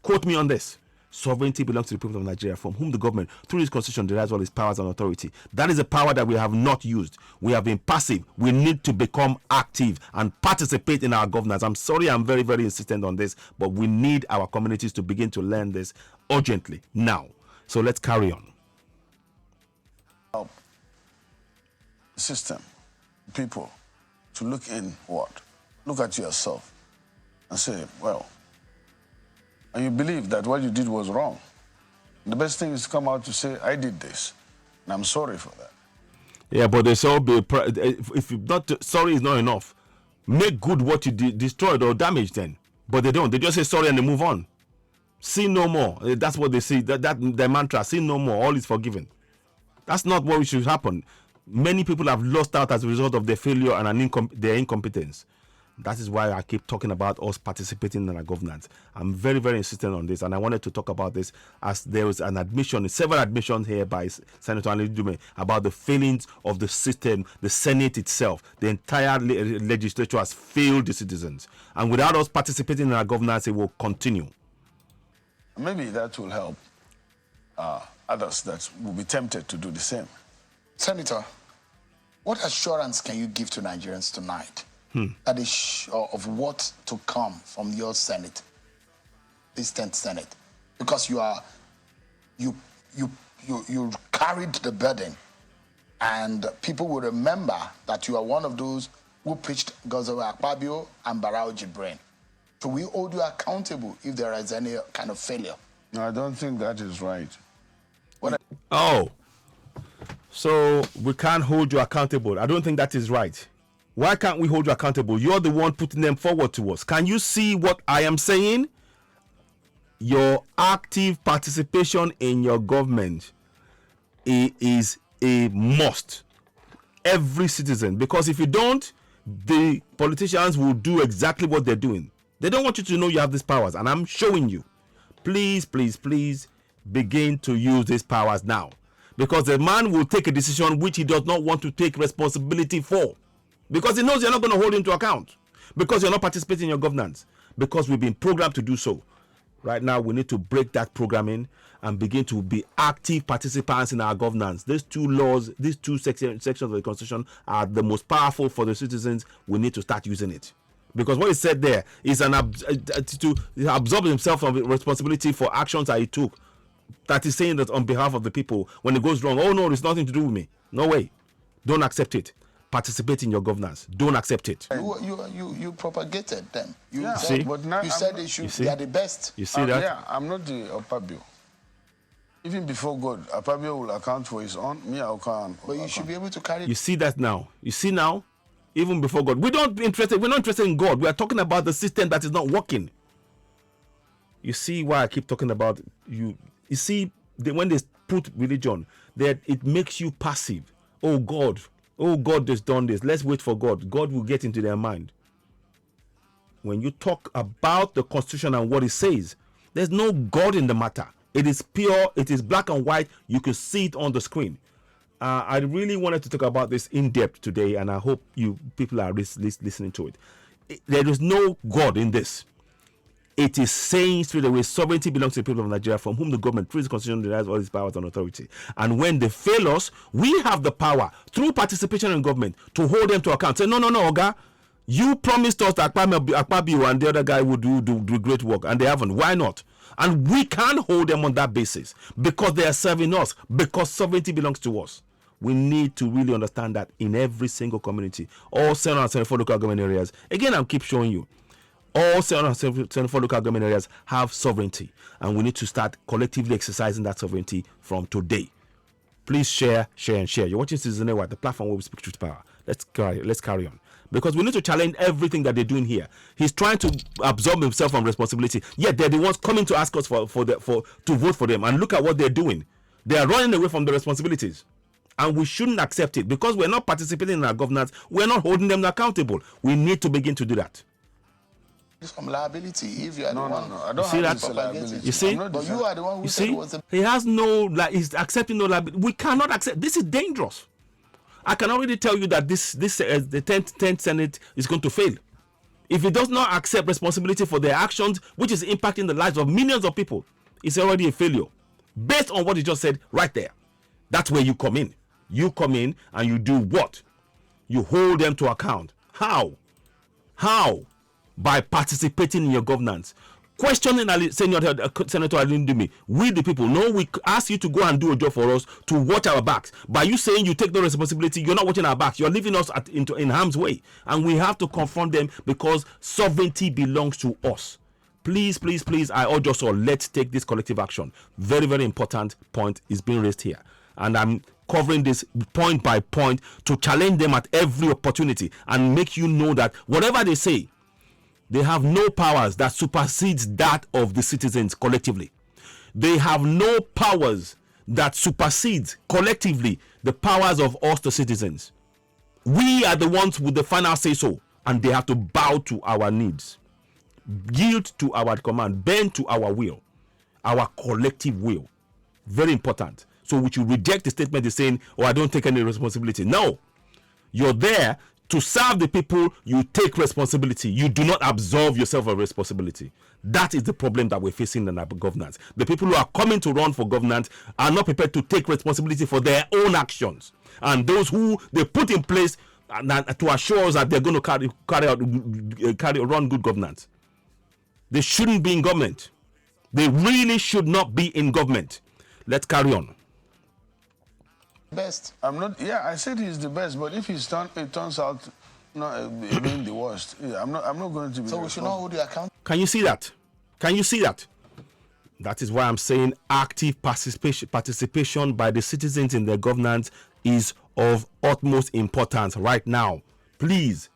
Quote me on this. Sovereignty belongs to the people of Nigeria, from whom the government, through this constitution, derives all its powers and authority. That is a power that we have not used. We have been passive. We need to become active and participate in our governance. I'm sorry, I'm very, very insistent on this, but we need our communities to begin to learn this urgently now. So let's carry on. System, people, to look inward, look at yourself and say, well, and you believe that what you did was wrong. The best thing is to come out to say, I did this, and I'm sorry for that. Yeah, but they say, if you're not sorry is not enough. Make good what you destroyed or damaged then. But they don't. They just say sorry and they move on. Sin no more. That's what they say. That their mantra, sin no more, all is forgiven. That's not what should happen. Many people have lost out as a result of their failure and their incompetence. That is why I keep talking about us participating in our governance. I'm very, very insistent on this, and I wanted to talk about this as there was an admission, several admissions here by Senator Andy Dume about the failings of the system, the Senate itself. The entire legislature has failed the citizens, and without us participating in our governance, it will continue. Maybe that will help others that will be tempted to do the same. Senator, what assurance can you give to Nigerians tonight that is sure of what to come from your Senate, this 10th Senate? Because you carried the burden, and people will remember that you are one of those who preached Godswill Akpabio and Barao Jibrin. So we hold you accountable if there is any kind of failure. No, I don't think that is right. So we can't hold you accountable. I don't think that is right. Why can't we hold you accountable? You're the one putting them forward to us. Can you see what I am saying? Your active participation in your government is a must. Every citizen. Because if you don't, the politicians will do exactly what they're doing. They don't want you to know you have these powers. And I'm showing you. Please, please, please begin to use these powers now. Because the man will take a decision which he does not want to take responsibility for. Because he knows you're not going to hold him to account. Because you're not participating in your governance. Because we've been programmed to do so. Right now, we need to break that programming and begin to be active participants in our governance. These two laws, these two sections of the Constitution are the most powerful for the citizens. We need to start using it. Because what he said there is to absorb himself from responsibility for actions that he took. That is saying that on behalf of the people, when it goes wrong, oh no, it's nothing to do with me. No way. Don't accept it. Participate in your governance. Don't accept it. You propagated them. You said they are the best. You see that? Yeah, I'm not the Akpabio. Even before God, Akpabio will account for his own. Me, I'll account. But you should be able to carry. You see that now. You see now? Even before God. We're not interested in God. We are talking about the system that is not working. You see why I keep talking about you. You see, when they put religion, that it makes you passive. Oh God has done this. Let's wait for God. God will get into their mind. when you talk about the Constitution and what it says, there's no God in the matter. It is pure, it is black and white. You can see it on the screen. I really wanted to talk about this in depth today, and I hope you people are listening to it. There is no God in this. It is saying straight away, sovereignty belongs to the people of Nigeria, from whom the government, through the Constitution, derives all its powers and authority. And when they fail us, we have the power, through participation in government, to hold them to account. Say, no, Oga, you promised us that Akpabio and the other guy would do great work, and they haven't. Why not? And we can hold them on that basis because they are serving us, because sovereignty belongs to us. We need to really understand that in every single community, all 774 local government areas, again, I'll keep showing you, all 774 local government areas have sovereignty, and we need to start collectively exercising that sovereignty from today. Please share, and share. You're watching Citizen Network, the platform where we speak truth to power. Let's carry on. Because we need to challenge everything that they're doing here. He's trying to absorb himself from responsibility, yet they're the ones coming to ask us to vote for them. And look at what they're doing. They are running away from the responsibilities. And we shouldn't accept it, because we're not participating in our governance. We're not holding them accountable. We need to begin to do that. From liability, if you are the one. I don't have this liability. You see? But you are the one who said it was a... He has no, he's accepting no liability. We cannot accept. This is dangerous. I can already tell you that the 10th Senate is going to fail. If it does not accept responsibility for their actions, which is impacting the lives of millions of people, it's already a failure. Based on what you just said right there. That's where you come in. You come in and you do what? You hold them to account. How? By participating in your governance. Questioning Senator Alindumi, we the people, no, we ask you to go and do a job for us, to watch our backs. By you saying you take no responsibility, you're not watching our backs. You're leaving us in harm's way. And we have to confront them, because sovereignty belongs to us. Please, I urge us all, let's take this collective action. Very, very important point is being raised here. And I'm covering this point by point to challenge them at every opportunity and make you know that whatever they say, they have no powers that supersedes that of the citizens collectively. They have no powers that supersedes collectively the powers of us, the citizens. We are the ones with the final say so, and they have to bow to our needs, yield to our command, bend to our will, our collective will. Very important. So we should reject the statement they're saying, I don't take any responsibility. No, you're there to serve the people. You take responsibility. You do not absolve yourself of responsibility. That is the problem that we're facing in our governance. The people who are coming to run for governance are not prepared to take responsibility for their own actions. And those who they put in place to assure us that they're going to run good governance. They shouldn't be in government. They really should not be in government. Let's carry on. Best. I'm not. Yeah, I said he's the best, but if it turns out being the worst, I'm not going to be. So we should not hold you account. Can you see that? That is why I'm saying active participation by the citizens in their governance is of utmost importance right now. Please,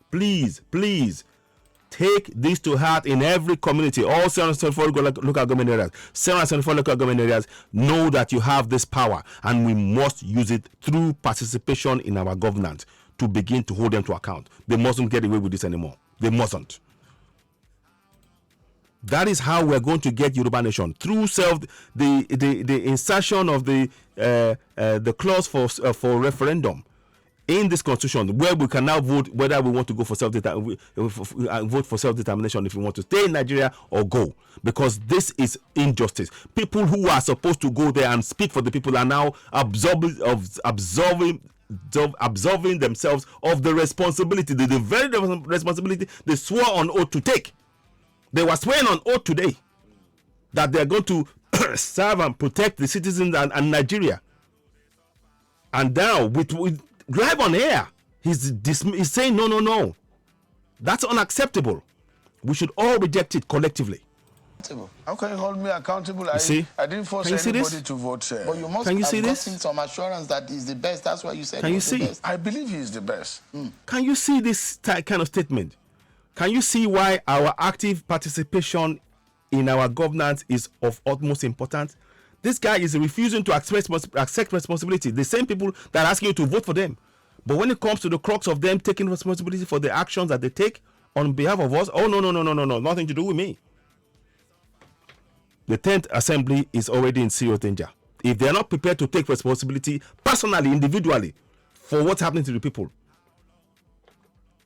take this to heart in every community. All 774 local government areas, 774 local government areas, know that you have this power, and we must use it through participation in our governance to begin to hold them to account. They mustn't get away with this anymore. They mustn't. That is how we're going to get Yoruba Nation, through the insertion of the clause for referendum in this constitution, where we can now vote whether we want to go for vote for self-determination, if we want to stay in Nigeria or go, because this is injustice. People who are supposed to go there and speak for the people are now absolving themselves of the responsibility, the very responsibility they swore on oath to take. They were swearing on oath today that they are going to serve and protect the citizens and Nigeria. And now with live on air, he's saying no. That's unacceptable. We should all reject it collectively. How can you hold me accountable? I didn't force anybody to vote, sir. But you must have gotten some assurance that he's the best. That's why you said he's the best. I believe he's the best. Can you see this kind of statement? Can you see why our active participation in our governance is of utmost importance? This guy is refusing to accept responsibility. The same people that are asking you to vote for them. But when it comes to the crux of them taking responsibility for the actions that they take, on behalf of us. Oh, no, nothing to do with me. The 10th Assembly is already in serious danger. If they are not prepared to take responsibility personally, individually, for what's happening to the people,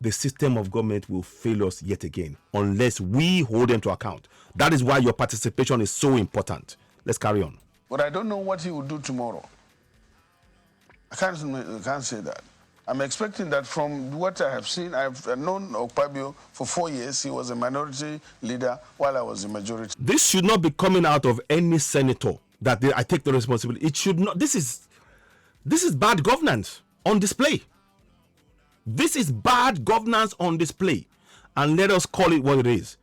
the system of government will fail us yet again unless we hold them to account. That is why your participation is so important. Let's carry on. But I don't know what he will do tomorrow. I can't say that. I'm expecting that from what I have seen. I've known Okpabio for 4 years. He was a minority leader while I was a majority. This should not be coming out of any senator that I take the responsibility. It should not. This is bad governance on display. This is bad governance on display. And let us call it what it is.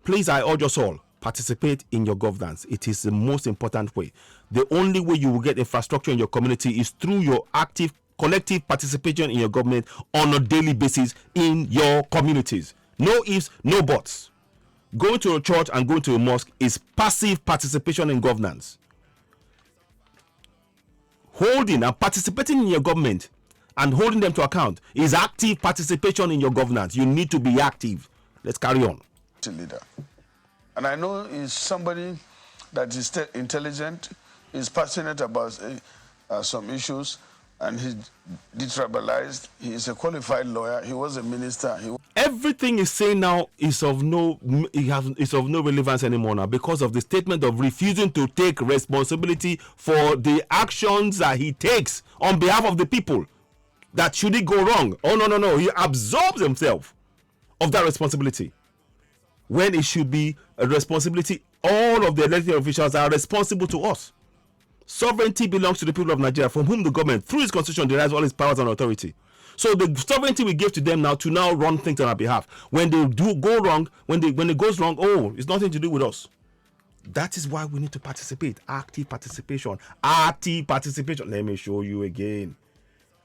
Please, I urge us all, participate in your governance. It is the most important way. The only way you will get infrastructure in your community is through your active collective participation in your government on a daily basis in your communities. No ifs, no buts. Going to a church and going to a mosque is passive participation in governance. Holding and participating in your government and holding them to account is active participation in your governance. You need to be active. Let's carry on. Leader. And I know he's somebody that is intelligent, is passionate about some issues, and he's detribalized. He is a qualified lawyer. He was a minister. Everything he's saying now is of no relevance anymore now because of the statement of refusing to take responsibility for the actions that he takes on behalf of the people. That should it go wrong? Oh, no. He absorbs himself of that responsibility. When it should be a responsibility, all of the elected officials are responsible to us. Sovereignty belongs to the people of Nigeria, from whom the government, through its constitution, derives all its powers and authority. So the sovereignty we give to them now to now run things on our behalf. When they do go wrong, when it goes wrong, oh, it's nothing to do with us. That is why we need to participate. Active participation. Active participation. Let me show you again.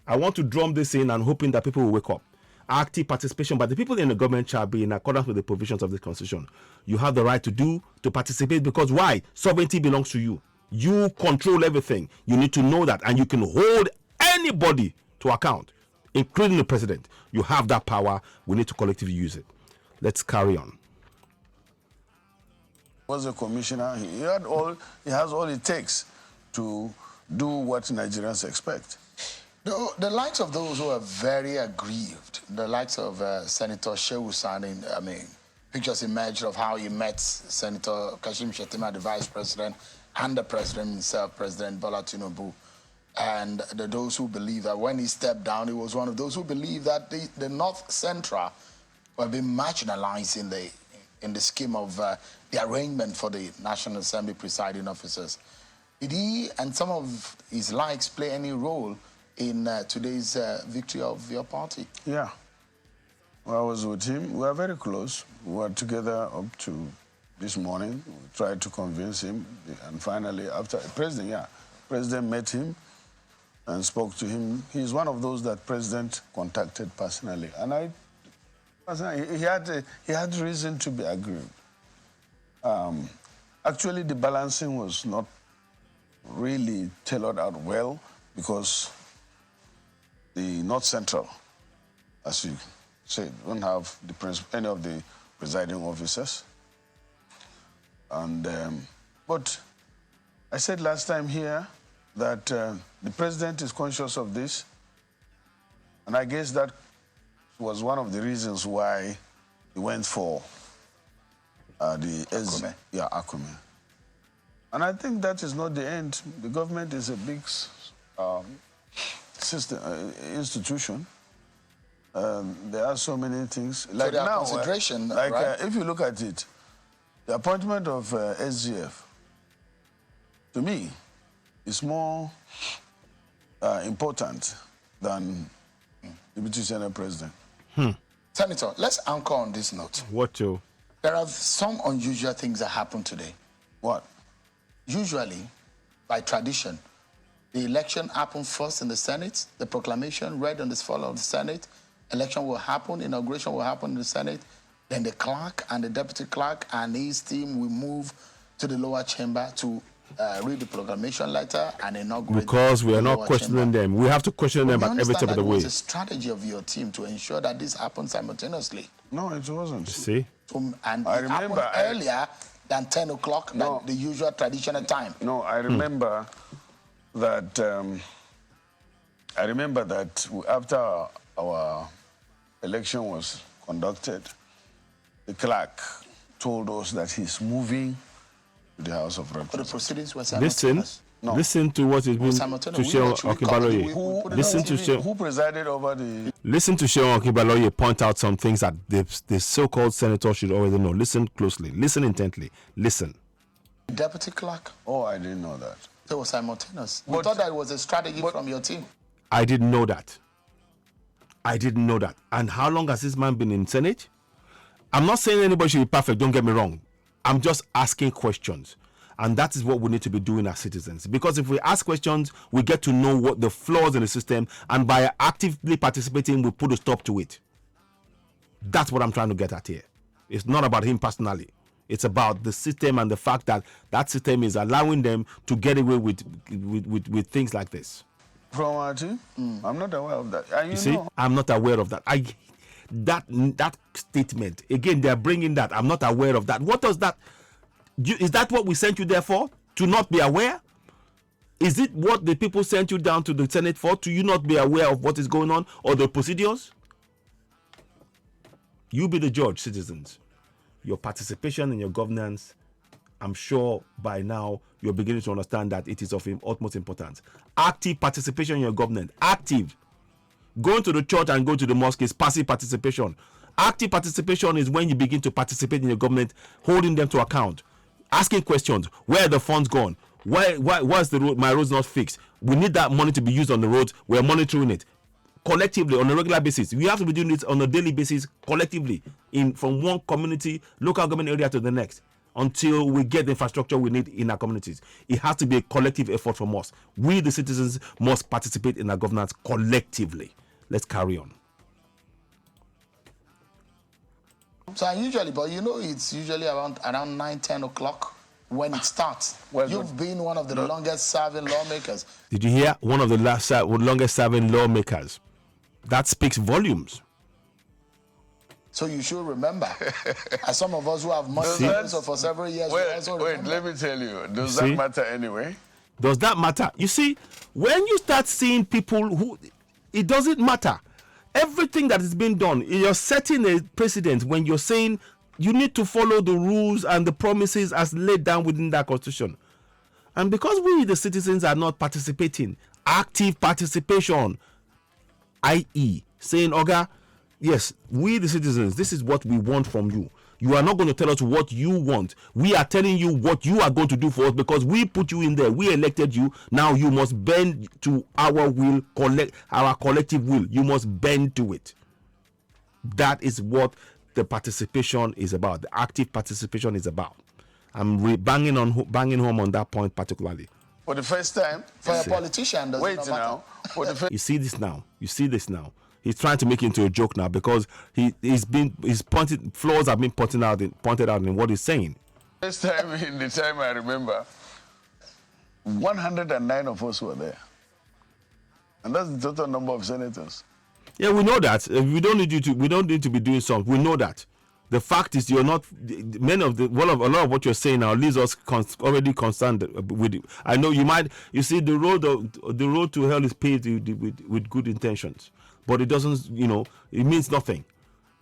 I want to drum this in and hoping that people will wake up. Active participation by the people in the government shall be in accordance with the provisions of the constitution. You have the right to participate because why? Sovereignty belongs to you. You control everything. You need to know that, and you can hold anybody to account, including the president. You have that power. We need to collectively use it. Let's carry on. Was a commissioner. He has all it takes to do what Nigerians expect. The likes of those who are very aggrieved, the likes of Senator Shehu Sani, pictures emerged of how he met Senator Kashim Shettima, the vice president, and the president himself, President Bola Tinubu. And those who believe that when he stepped down, he was one of those who believed that the North Central were being marginalized in the scheme of the arrangement for the National Assembly presiding officers. Did he and some of his likes play any role in today's victory of your party? Yeah. Well, I was with him. We were very close. We were together up to this morning. We tried to convince him. And finally, after President met him and spoke to him. He's one of those that President contacted personally. And he had reason to be aggrieved. Actually, the balancing was not really tailored out well because the North Central, as you say, don't have any of the presiding officers. And but I said last time here that the president is conscious of this, and I guess that was one of the reasons why he went for the Akume. And I think that is not the end. The government is a big system, institution. There are so many things. Like so now, consideration, right? If you look at it, the appointment of SGF, to me, is more important than the Deputy Senate President. Senator, let's anchor on this note. What to? There are some unusual things that happen today. What? Usually, by tradition, the election happens first in the Senate, the proclamation read on the floor of the Senate, election will happen, inauguration will happen in the Senate, then the clerk and the deputy clerk and his team will move to the lower chamber to read the proclamation letter and inaugurate. Because we are the not lower questioning chamber. them. We have to question them We at every step understand of that the it way. was a strategy of your team to ensure that this happened simultaneously. No, it wasn't. See? And I it happened remember earlier than 10 o'clock, No. like the usual traditional time. No, I remember that. I remember that after our election was conducted, the clerk told us that he's moving to the House of But the Representatives. proceedings were Listen. simultaneous. No. Listen to what is being to simultaneous. We Sheon actually covered Okinbaloye. it. We put it Listen on to TV. Sheon. Who presided over the? Listen to Sheon Okinbaloye point out some things that the so-called senator should already know. Listen closely. Listen intently. Listen. Deputy clerk, Oh, I didn't know that. it was simultaneous. We But- thought that it was a strategy from your team. I didn't know that. I didn't know that. And how long has this man been in Senate? I'm not saying anybody should be perfect, don't get me wrong. I'm just asking questions. And that is what we need to be doing as citizens. Because if we ask questions, we get to know what the flaws in the system, and by actively participating, we put a stop to it. That's what I'm trying to get at here. It's not about him personally. It's about the system and the fact that that system is allowing them to get away with things like this. From our team? I'm not aware of that. And You see, I'm not aware of that. That statement again, they're bringing that. I'm not aware of that. What does that? Is that what we sent you there for? To not be aware? Is it what the people sent you down to the Senate for? To you not be aware of what is going on or the procedures? You be the judge, citizens. Your participation in your governance, I'm sure by now you're beginning to understand that it is of utmost importance. Active participation in your government. Active. Going to the church and going to the mosque is passive participation. Active participation is when you begin to participate in your government, holding them to account, asking questions. Where are the funds gone? Why's the road? My road's not fixed. We need that money to be used on the roads. We're monitoring it collectively on a regular basis. We have to be doing it on a daily basis collectively from one community, local government area to the next, until we get the infrastructure we need in our communities. It has to be a collective effort from us. We, the citizens, must participate in our governance collectively. Let's carry on. So usually, but you know, it's usually around 9, 10 o'clock when it starts. Well, You've been one of the longest serving lawmakers. Did you hear? One of the longest serving lawmakers. That speaks volumes. So you should remember. As some of us who have money for several years, we also Wait, remember. let me tell you. Does see? that matter anyway? Does that matter? You see, when you start seeing people who, it doesn't matter. Everything that is being done, you're setting a precedent when you're saying you need to follow the rules and the promises as laid down within that constitution. And because we, the citizens, are not participating, active participation, i.e., saying, Oga, yes, we, the citizens, this is what we want from you. You are not going to tell us what you want. We are telling you what you are going to do for us because we put you in there. We elected you. Now you must bend to our will, our collective will. You must bend to it. That is what the participation is about. The active participation is about. I'm banging home on that point particularly. For the first time. For a politician, does it Wait not matter? now. For the first You see this now. You see this now. He's trying to make it into a joke now because flaws have been pointed out in what he's saying. First time in the time I remember, 109 of us were there. And that's the total number of senators. Yeah, we know that. We don't need to be doing something. We know that. The fact is, you're not. A lot of what you're saying now leaves us already concerned with it. I know you might. You see, the road to hell is paved with good intentions, but it doesn't. It means nothing,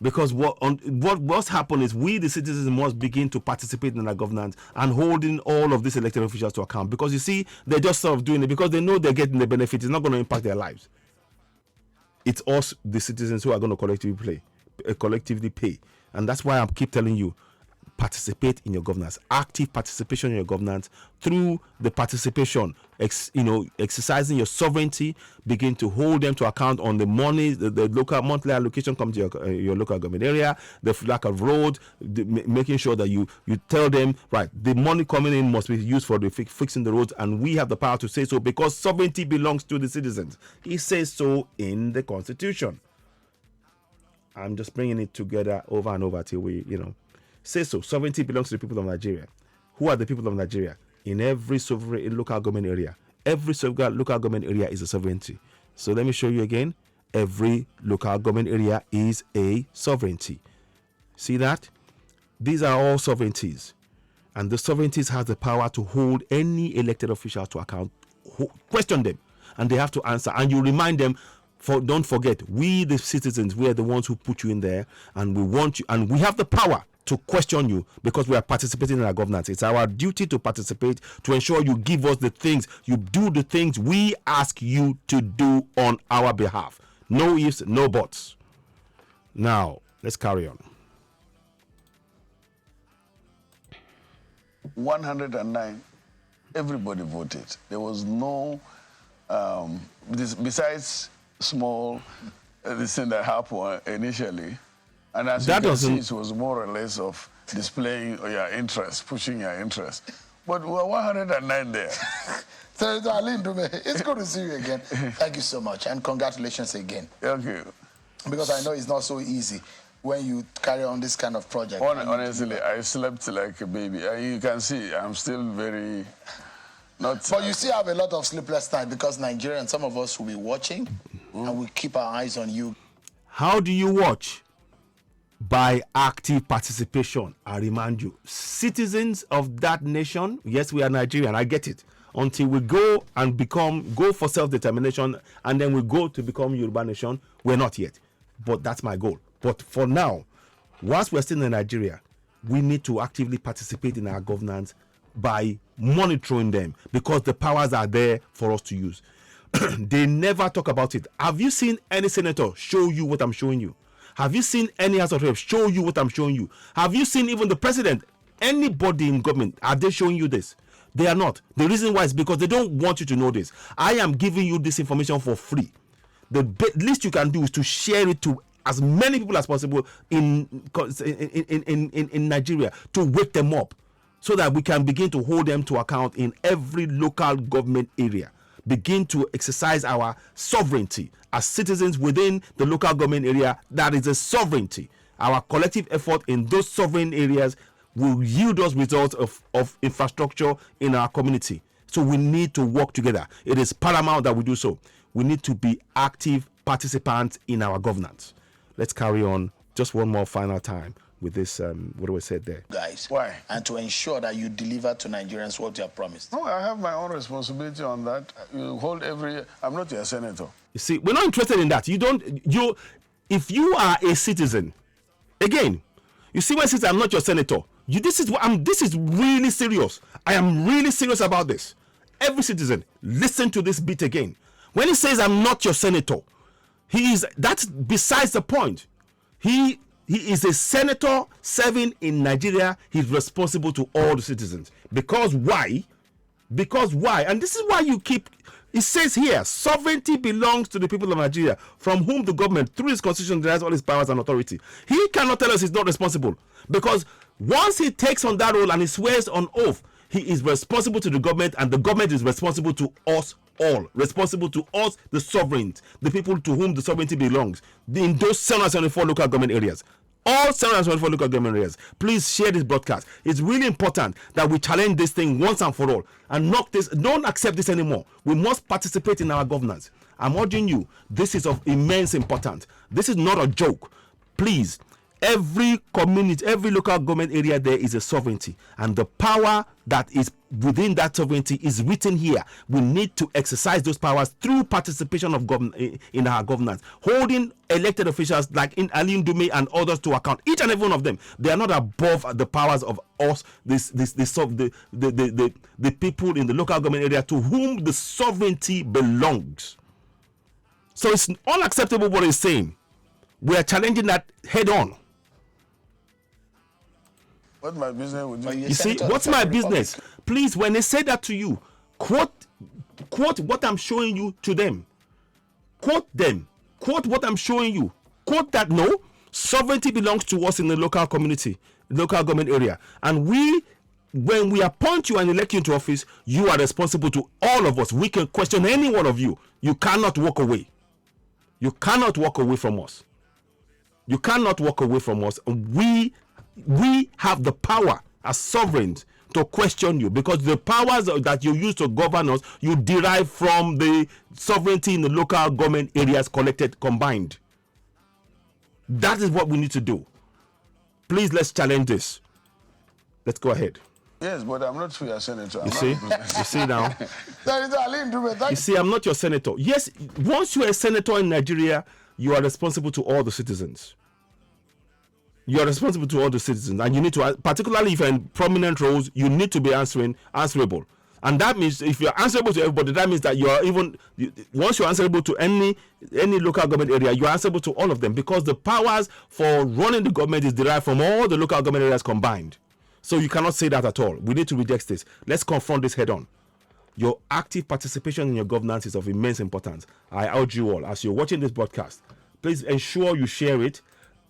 because what's happened is we, the citizens, must begin to participate in our governance and holding all of these elected officials to account. Because you see, they're just sort of doing it because they know they're getting the benefit. It's not going to impact their lives. It's us, the citizens, who are going to collectively pay. And that's why I keep telling you, participate in your governance. Active participation in your governance through the participation, exercising your sovereignty, begin to hold them to account on the money, the local monthly allocation comes to your local government area, the lack of road, making sure that you tell them, right, the money coming in must be used for the fixing the roads, and we have the power to say so because sovereignty belongs to the citizens. He says so in the Constitution. I'm just bringing it together over and over till we, say so. Sovereignty belongs to the people of Nigeria. Who are the people of Nigeria? in every sovereign local government area. Every local government area is a sovereignty. So let me show you again. Every local government area is a sovereignty. See that? These are all sovereignties. And the sovereignties has the power to hold any elected official to account, question them, and they have to answer. And you remind them, don't forget, we the citizens, we are the ones who put you in there, and we want you, and we have the power to question you because we are participating in our governance. It's our duty to participate, to ensure you give us the things, you do the things we ask you to do on our behalf. No ifs, no buts. Now, let's carry on. 109, everybody voted. There was no, besides small, this thing that happened initially, and as you can see, it was more or less of displaying your interest, pushing your interest. But we're 109 there. Senator Ali Ndume, it's good to see you again. Thank you so much, and congratulations again. Thank you. Because I know it's not so easy when you carry on this kind of project. Honestly, I slept like a baby. You can see I'm still very not. But you still have a lot of sleepless nights because Nigerians, some of us will be watching, and we keep our eyes on you. How do you watch? By active participation. I remind you, citizens of that nation, yes, we are Nigerian, I get it. Until we go and go for self-determination, and then we go to become Yoruba nation, we're not yet. But that's my goal. But for now, once we're still in Nigeria, we need to actively participate in our governance by monitoring them, because the powers are there for us to use. They never talk about it. Have you seen any senator show you what I'm showing you? Have you seen any House of Reps show you what I'm showing you? Have you seen even the president, anybody in government, are they showing you this? They are not. The reason why is because they don't want you to know this. I am giving you this information for free. The least you can do is to share it to as many people as possible in Nigeria, to wake them up, so that we can begin to hold them to account in every local government area. Begin to exercise our sovereignty as citizens within the local government area. That is a sovereignty. Our collective effort in those sovereign areas will yield us results of infrastructure in our community. So we need to work together. It is paramount that we do so. We need to be active participants in our governance. Let's carry on just one more final time with this, what we said there. Guys. Why? And to ensure that you deliver to Nigerians what you have promised. No, I have my own responsibility on that. You hold I'm not your senator. You see, we're not interested in that. If you are a citizen, again, you see when I say I'm not your senator, this is really serious. I am really serious about this. Every citizen, listen to this bit again. When he says I'm not your senator, that's besides the point. He is a senator serving in Nigeria. He's responsible to all the citizens. Because why? And this is why it says here, sovereignty belongs to the people of Nigeria, from whom the government, through his constitution, derives all his powers and authority. He cannot tell us he's not responsible, because once he takes on that role and he swears on oath, he is responsible to the government, and the government is responsible to us all, responsible to us, the sovereigns, the people to whom the sovereignty belongs, in those 774 local government areas. All 774 local government areas. Please share this broadcast. It's really important that we challenge this thing once and for all, and don't accept this anymore. We must participate in our governance. I'm urging you, this is of immense importance. This is not a joke. Please, every community, every local government area, there is a sovereignty, and the power that is within that sovereignty is written here. We need to exercise those powers through participation of in our governance, holding elected officials like Ali Ndume and others to account. Each and every one of them, they are not above the powers of us, the people in the local government area to whom the sovereignty belongs. So it's unacceptable what he's saying. We are challenging that head on. What's my business with you? You see, what's my business? Please, when they say that to you, quote what I'm showing you to them. Quote them. Quote what I'm showing you. Quote that. No, sovereignty belongs to us in the local community, local government area. And when we appoint you and elect you into office, you are responsible to all of us. We can question any one of you. You cannot walk away. You cannot walk away from us. You cannot walk away from us. We have the power as sovereigns to question you, because the powers that you use to govern us, you derive from the sovereignty in the local government areas combined. That is what we need to do. Please, let's challenge this. Let's go ahead. Yes, but I'm not your senator. You see now. Senator Ali Ndume, You see, I'm not your senator. Yes, once you're a senator in Nigeria, you are responsible to all the citizens. You are responsible to all the citizens, and you need to, particularly if you're in prominent roles, you need to be answerable. And that means if you're answerable to everybody, that means that you are once you're answerable to any local government area, you're answerable to all of them, because the powers for running the government is derived from all the local government areas combined. So you cannot say that at all. We need to reject this. Let's confront this head on. Your active participation in your governance is of immense importance. I urge you all, as you're watching this broadcast, please ensure you share it.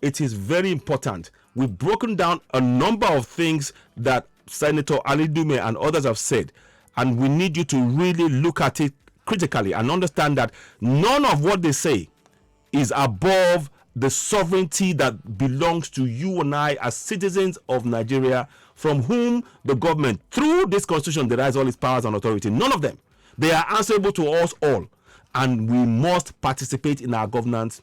It is very important. We've broken down a number of things that Senator Ali Ndume and others have said, and we need you to really look at it critically and understand that none of what they say is above the sovereignty that belongs to you and I as citizens of Nigeria, from whom the government, through this constitution, derives all its powers and authority. None of them. They are answerable to us all, and we must participate in our governance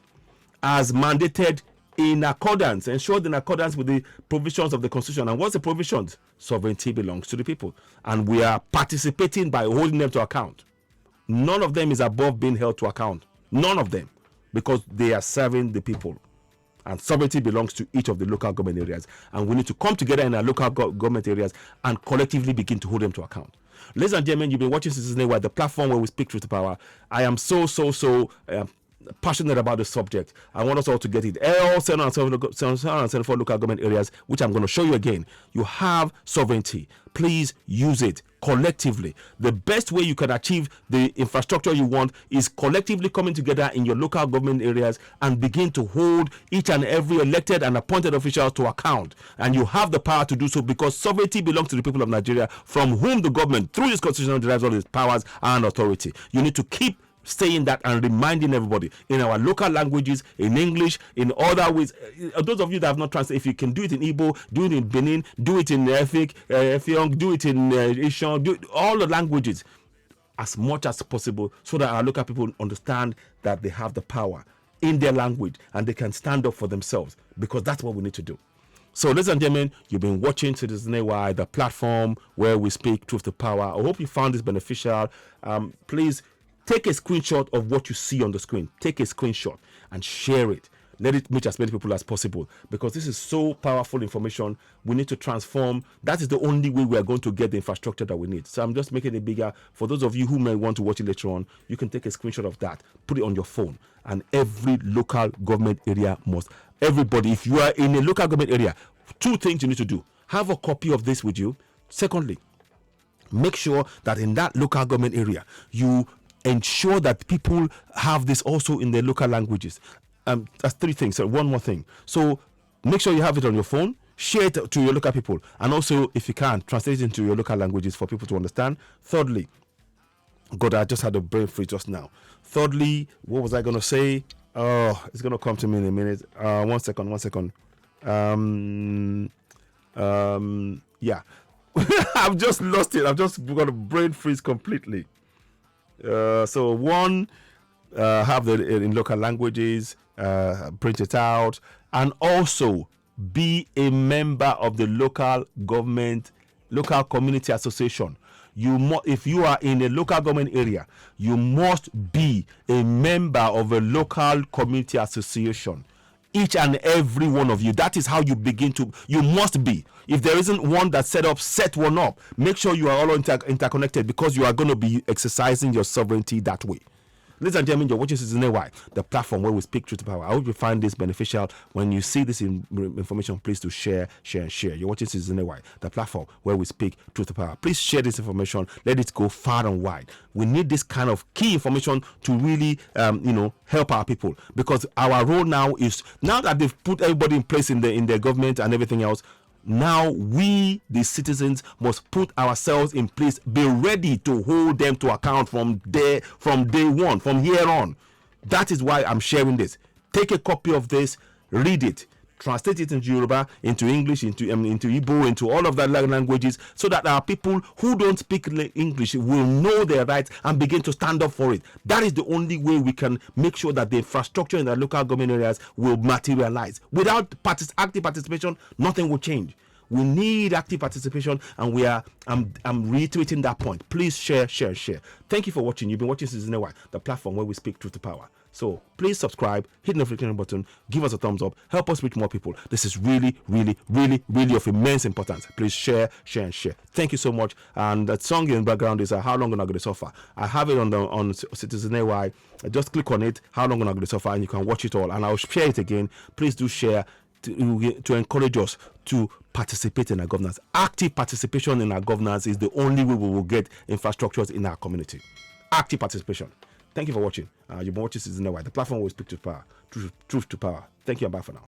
as mandated, ensured in accordance with the provisions of the constitution. And what's the provisions? Sovereignty belongs to the people, and we are participating by holding them to account. None of them is above being held to account. None of them, because they are serving the people, and sovereignty belongs to each of the local government areas, and we need to come together in our local government areas and collectively begin to hold them to account. Ladies and gentlemen, you've been watching Citizen Network, the platform where we speak truth to power. I am so passionate about the subject. I want us all to get it. All 774 local government areas, which I'm going to show you again. You have sovereignty. Please use it collectively. The best way you can achieve the infrastructure you want is collectively coming together in your local government areas and begin to hold each and every elected and appointed official to account. And you have the power to do so, because sovereignty belongs to the people of Nigeria, from whom the government, through this constitution, derives all its powers and authority. You need to keep saying that and reminding everybody in our local languages, in English, in other ways. Those of you that have not translated, if you can do it in Igbo, do it in Benin, do it in Efik, do it in Ishan, do it, all the languages as much as possible, so that our local people understand that they have the power in their language and they can stand up for themselves, because that's what we need to do. So, ladies and gentlemen, you've been watching Citizen AY, the platform where we speak truth to power. I hope you found this beneficial. Please take a screenshot of what you see on the screen. Take a screenshot and share it. Let it reach as many people as possible, because this is so powerful information. We need to transform. That is the only way we are going to get the infrastructure that we need. So I'm just making it bigger. For those of you who may want to watch it later on, you can take a screenshot of that, put it on your phone, and every local government area must. Everybody, if you are in a local government area, two things you need to do. Have a copy of this with you. Secondly, make sure that in that local government area, you ensure that people have this also in their local languages. That's three things. So one more thing. So make sure you have it on your phone, share it to your local people, and also, if you can, translate it into your local languages for people to understand. Thirdly, God, I just had a brain freeze just now. Thirdly, what was I going to say? Oh, it's going to come to me in a minute. One second. Yeah. I've just lost it. I've just got a brain freeze completely. So one, have it in local languages, print it out, and also be a member of the local community association. If you are in a local government area, you must be a member of a local community association. Each and every one of you. That is how you begin to. You must be. If there isn't one that's set one up. Make sure you are all interconnected, because you are going to be exercising your sovereignty that way. Ladies and gentlemen, you're watching Citizen AY, the platform where we speak truth to power. I hope you find this beneficial. When you see this information, please do share. You're watching Citizen AY, the platform where we speak truth to power. Please share this information. Let it go far and wide. We need this kind of key information to really, help our people, because our role now is, now that they've put everybody in place in their government and everything else. Now we, the citizens, must put ourselves in place, be ready to hold them to account from day one, from here on. That is why I'm sharing this. Take a copy of this, read it, translate it into Yoruba, into English, into Igbo, into all of that languages, so that our people who don't speak English will know their rights and begin to stand up for it. That is the only way we can make sure that the infrastructure in the local government areas will materialize. Without active participation, nothing will change. We need active participation, and I'm reiterating that point. Please share. Thank you for watching. You've been watching Citizen NY, the platform where we speak truth to power. So please subscribe, hit the notification button, give us a thumbs up, help us reach more people. This is really of immense importance. Please share. Thank you so much. And that song in the background is How Long Gonna Go to Suffer. I have it on Citizen NY. Just click on it, How Long Gonna Go to Suffer, and you can watch it all. And I'll share it again. Please do share to encourage us to participate in our governance. Active participation in our governance is the only way we will get infrastructures in our community. Active participation. Thank you for watching. You've been watching Citizen NY, the platform where we speak to power, truth to power. Thank you and bye for now.